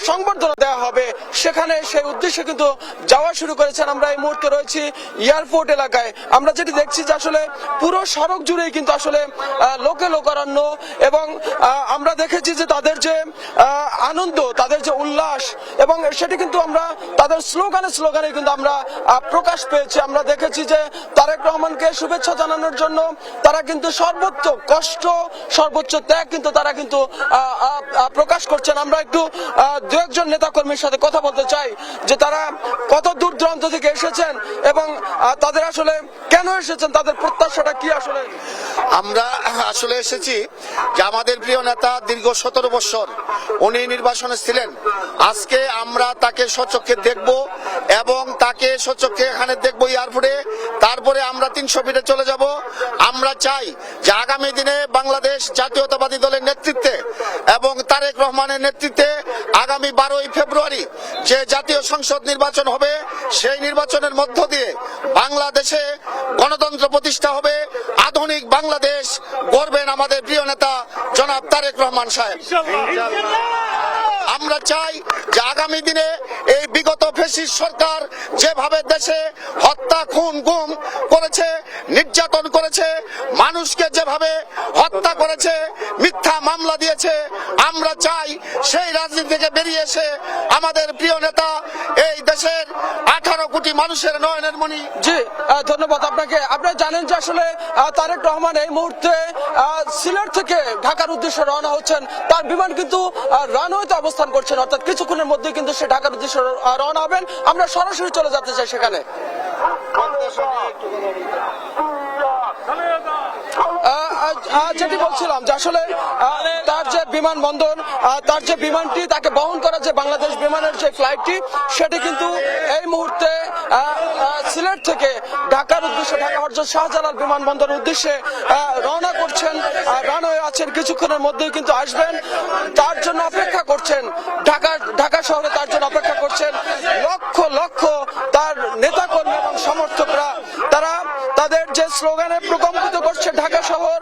সংবর্ধনা দেওয়া হবে সেখানে সেই উদ্দেশ্যে কিন্তু যাওয়া শুরু করেছেন। আমরা এই মুহূর্তে রয়েছি এয়ারপোর্ট এলাকায়। আমরা যেটি দেখছি যে আসলে পুরো সড়ক জুড়েই কিন্তু আসলে লোকে লোকারণ্য এবং আমরা দেখেছি যে তাদের যে আনন্দ, তাদের যে উল্লাস এবং সেটি কিন্তু আমরা তাদের স্লোগানে কিন্তু আমরা প্রকাশ পেয়েছি। আমরা দেখেছি যে তারেক রহমানকে শুভেচ্ছা জানানোর জন্য তারা কিন্তু সর্বোচ্চ কষ্ট, সর্বোচ্চ ত্যাগ কিন্তু তারা কিন্তু প্রকাশ করছেন। আমরা একটু দু একজন নেতাকর্মীর সাথে কথা বলতে চাই যে তারা কত দূর দূরান্ত থেকে এসেছেন এবং তাদের আসলে কেন এসেছেন, তাদের প্রত্যাশাটা কি। আসলে আমরা আসলে এসেছি যে আমাদের প্রিয় নেতা দীর্ঘ 17 বছর উনি নির্বাচনে ছিলেন, আজকে আমরা তাকে সচক্ষে দেখব এবং তাকে সচক্ষে এখানে দেখব এয়ারপোর্টে, তারপরে আমরা 300 ফিটে চলে যাব। আমরা চাই যে আগামী দিনে বাংলাদেশ জাতীয়তাবাদী দলের নেতৃত্বে এবং তারেক রহমানের নেতৃত্বে আগামী 12ই ফেব্রুয়ারি যে জাতীয় সংসদ নির্বাচন হবে সেই নির্বাচনের মধ্য দিয়ে বাংলাদেশে গণতন্ত্র প্রতিষ্ঠা হবে, আধুনিক বাংলাদেশ গড়বেন আমাদের প্রিয় নেতা জনাব তারেক রহমান সাহেব। আমরা চাই যে আগামী দিনে এই বিগত ফ্যাসিস্ট সরকার যেভাবে দেশে হত্যা, খুন, গুম করেছে, নির্যাতন করেছে, মানুষকে যেভাবে হত্যা করেছে, মিথ্যা মামলা দিয়েছে, আমরা চাই সেই রাজনীতি থেকে বেরিয়ে এসে আমাদের প্রিয় নেতা এই দেশের 18 কোটি মানুষের নয়নের মণি। জি ধন্যবাদ আপনাকে। আপনারা জানেন যে আসলে তারেক রহমান এই মুহূর্তে সিলেট থেকে ঢাকার উদ্দেশ্যে রওনা হচ্ছেন। তার বিমান কিন্তু রানওয়েতে অবস্থান করছেন, অর্থাৎ কিছুক্ষণের মধ্যে কিন্তু সে ঢাকার উদ্দেশ্যে রওনা হবেন। আমরা সরাসরি চলে যেতে চাই সেখানে। যেটি বলছিলাম যে আসলে তার যে বিমানবন্দর, তার যে বিমানটি তাকে বহন করা যে বাংলাদেশ বিমানের যে ফ্লাইটটি সেটি কিন্তু এই মুহূর্তে সিলেট থেকে ঢাকার উদ্দেশ্যে, ঢাকা হযরত শাহজালাল বিমানবন্দরের উদ্দেশ্যে রওনা করছেন। রানওয়ে আছেন, কিছুক্ষণের মধ্যেই কিন্তু আসবেন। তার জন্য অপেক্ষা করছেন ঢাকা শহরে, তার জন্য অপেক্ষা করছেন লক্ষ লক্ষ তার নেতাকর্মী এবং সমর্থকরা। তারা তাদের যে স্লোগানে প্রকম্পিত করছে ঢাকা শহর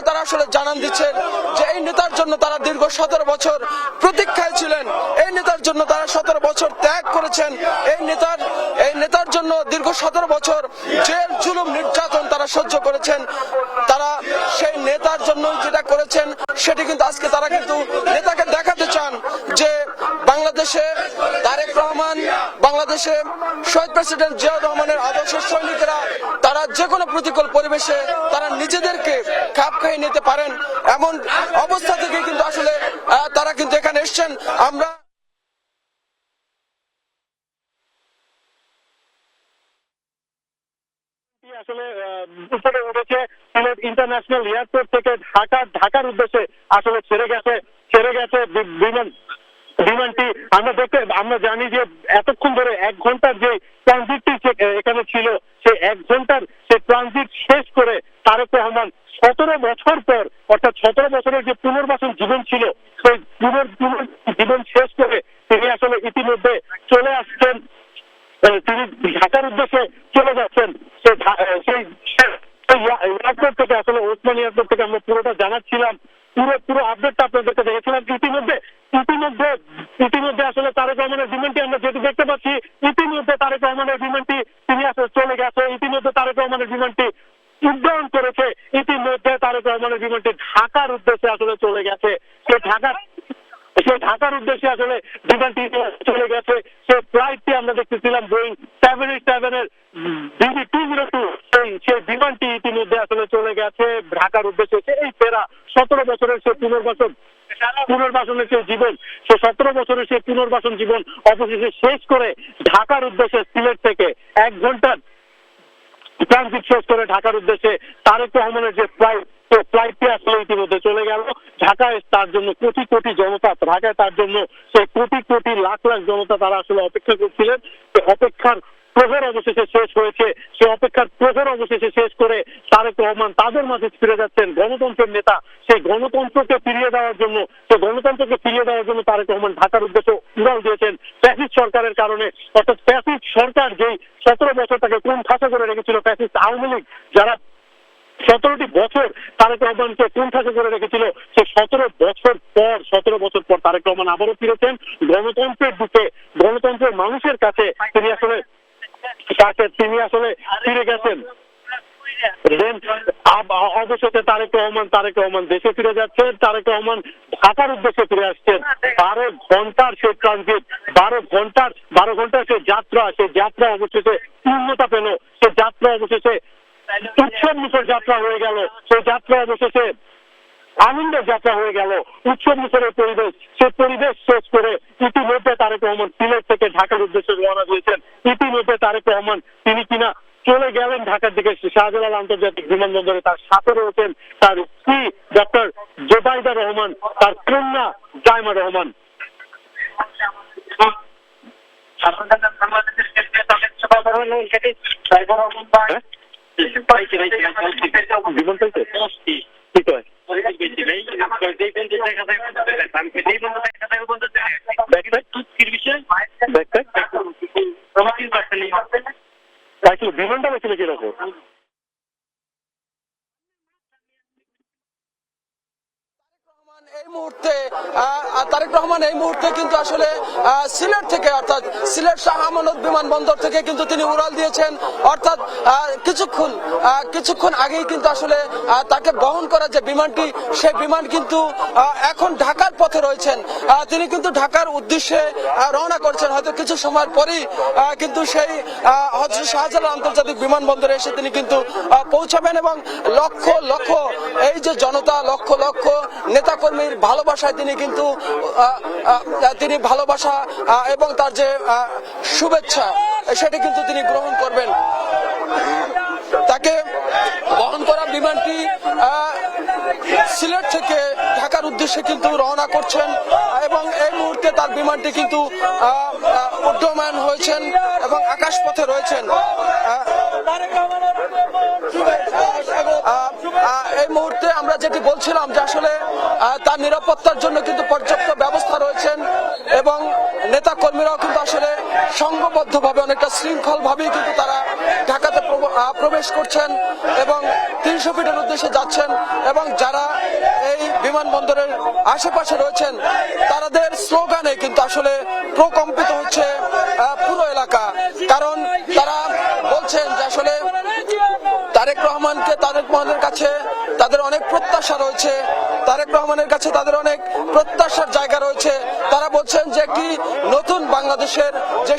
তারা আসলে জানান দিচ্ছেন যে এই নেতার জন্য তারা দীর্ঘ 17 বছর প্রতীক্ষায় ছিলেন, এই নেতার জন্য তারা 17 বছর ত্যাগ করেছেন, এই নেতার জন্য দীর্ঘ 17 বছর জেল, জুলুম, নির্যাতন তারা সহ্য করেছেন। তারা সেই নেতার জন্য যেটা করেছেন সেটি কিন্তু আজকে তারা কিন্তু নেতাকে দেখাতে চান যে বাংলাদেশে তারেক রহমান, বাংলাদেশে শহীদ প্রেসিডেন্ট জিয়াউর রহমানের আদর্শ সৈনিকেরা তারা যে কোনো প্রতিকূল পরিবেশে তারা নিজেদেরকে খাপ খাইয়ে নিতে পারেন, এমন অবস্থা থেকে কিন্তু আসলে তারা কিন্তু এখানে এসছেন। আমরা আসলে উপরে উঠেছে সিলেট ইন্টারন্যাশনাল এয়ারপোর্ট থেকে ঢাকার উদ্দেশ্যে আসলে ছেড়ে গেছে বিমান। বিমানটি আমরা জানি যে এতক্ষণ ধরে 1 ঘন্টার যে ট্রানজিটটি এখানে ছিল, সেই 1 ঘন্টার সেই ট্রানজিট শেষ করে তারেক রহমান 17 বছর পর, অর্থাৎ 17 বছরের যে পুনর্বাসন জীবন ছিল, সেই জীবন শেষ করে তিনি আসলে ইতিমধ্যে চলে আসছেন, তিনি ঢাকার উদ্দেশ্যে চলে যাচ্ছেন। সেই এয়ারপোর্ট থেকে, আসলে ওসমানী এয়ারপোর্ট থেকে আমরা পুরোটা জানাচ্ছিলাম, পুরো আপডেটটা আপনাদেরকে দেখেছিলাম। ইতিমধ্যে আসলে তারেক রহমানের বিমানটি আমরা যেটি দেখতে পাচ্ছি, ইতিমধ্যে তারেক রহমানের বিমানটি তিনি আসলে চলে গেছে। ইতিমধ্যে তারেক রহমানের বিমানটি উড্ডয়ন করেছে। ইতিমধ্যে তারেক রহমানের বিমানটি ঢাকার উদ্দেশ্যে আসলে চলে গেছে। সেই ঢাকার উদ্দেশ্যে আসলে বিমানটি চলে গেছে। সেই ফ্লাইটটি আমরা দেখতেছিলাম বোয়িং 787 এর BG-202, সেই বিমানটি ইতিমধ্যে আসলে চলে গেছে ঢাকার উদ্দেশ্যে। এই ফেরা 17 বছরের সেই পুনর্বাসনের সেই জীবন, সে 17 বছরের সেই পুনর্বাসন জীবন অবশেষে শেষ করে ঢাকার উদ্দেশ্যে সিলেট থেকে 1 ঘন্টার ট্রানজিট শেষ করে ঢাকার উদ্দেশ্যে তারেক রহমানের যে ফ্লাইটটি আসলে ইতিমধ্যে চলে গেল। ঢাকায় তার জন্য কোটি কোটি জনতা, ঢাকায় তার জন্য সেই কোটি কোটি লাখ লাখ জনতা তারা আসলে অপেক্ষা করছিলেন। অপেক্ষার প্রহর অবশেষে শেষ হয়েছে। সে অপেক্ষার প্রহর অবশেষে শেষ করে তারেক রহমান তাদের মাঝে ফিরে যাচ্ছেন, গণতন্ত্রের নেতা। সেই গণতন্ত্রকে ফিরিয়ে দেওয়ার জন্য তারেক রহমান ঢাকার উদ্দেশ্যে উড়াল দিয়েছেন ফ্যাসিস্ট সরকারের কারণে। অর্থাৎ ফ্যাসিস্ট সরকার যেই 17 বছর তাকে কোন ঠাসা করে রেখেছিল, ফ্যাসিস্ট আওয়ামী লীগ যারা 17টি বছর তারেক রহমানকে কোন ঠাসা করে রেখেছিল, সে 17 বছর পর তারেক রহমান আবারও ফিরেছেন গণতন্ত্রের দিকে, গণতন্ত্রের মানুষের কাছে। তিনি আসলে ফিরে গেছেন। অবশেষে তারেক রহমান দেশে ফিরে যাচ্ছেন। তারেক রহমান ঢাকার উদ্দেশ্যে ফিরে আসছেন। 12 ঘন্টার সেই ট্রানজিট, 12 ঘন্টার সেই যাত্রা অবশেষে পূর্ণতা পেল। সেই যাত্রা অবশেষে উৎসব মুখর যাত্রা হয়ে গেল। সেই যাত্রা অবশেষে আনন্দের যাত্রা হয়ে গেল, উৎসব মুখরের পরিবেশ। সেই পরিবেশ শেষ করে ইতিমধ্যে তারেক রহমান সিলেট থেকে ঢাকার উদ্দেশ্যে রওনা দিয়েছেন। ইতিমধ্যে তারেক রহমান তিনি কিনা চলে গেলেন ঢাকার দিকে শাহজালাল আন্তর্জাতিক বিমানবন্দরে। তার সাথে রয়েছেন তার স্ত্রী ডক্টর জোবাইদা রহমান, তার কন্যা জাইমা রহমান। বিমান পাইছে কি কয় বিমানটা পেয়েছিল কিরকম? তারেক রহমান এই মুহূর্তে কিন্তু আসলে সিলেট থেকে, অর্থাৎ সিলেট শাহ আমানত বিমানবন্দর থেকে কিন্তু তিনি উড়াল দিয়েছেন। অর্থাৎ কিছুক্ষণ আগেই কিন্তু আসলে তাকে বহন করা যে বিমানটি, সেই বিমান কিন্তু এখন ঢাকার পথে রয়েছেন। তিনি কিন্তু ঢাকার উদ্দেশ্যে রওনা করছেন। হয়তো কিছু সময়ের পরেই কিন্তু সেই হযরত শাহজালাল আন্তর্জাতিক বিমানবন্দরে এসে তিনি কিন্তু পৌঁছাবেন। এবং লক্ষ লক্ষ এই যে জনতা, লক্ষ লক্ষ নেতাকর্মীর ভালোবাসায় তিনি ভালোবাসা এবং তার যে শুভেচ্ছা, সেটি কিন্তু তিনি গ্রহণ করবেন। তাকে বহন করা বিমানটি সিলেট থেকে ঢাকার উদ্দেশ্যে কিন্তু রওনা করছেন এবং এই মুহূর্তে তার বিমানটি কিন্তু উড্ডয়মান হয়েছেন এবং আকাশপথে রয়েছেন। এই মুহূর্তে আমরা যেটি বলছিলাম যে আসলে তার নিরাপত্তার জন্য কিন্তু পর্যাপ্ত ব্যবস্থা রয়েছেন এবং নেতা কর্মীরাও কিন্তু আসলে সংঘবদ্ধভাবে, অনেকটা শৃঙ্খল ভাবেই কিন্তু তারা ঢাকাতে প্রবেশ করছেন এবং 300 ফিটের উদ্দেশ্যে যাচ্ছেন। এবং যারা এই বিমানবন্দরের আশেপাশে রয়েছেন তাদের স্লোগানে কিন্তু আসলে প্রকম্পিত হচ্ছে পুরো এলাকা। কারণ তারা বলছেন যে আসলে তারেক রহমানের কাছে তাদের অনেক প্রত্যাশা রয়েছে, তারেক রহমানের কাছে তাদের অনেক প্রত্যাশার জায়গা রয়েছে। তারা বলছেন যে একটি নতুন বাংলাদেশের যে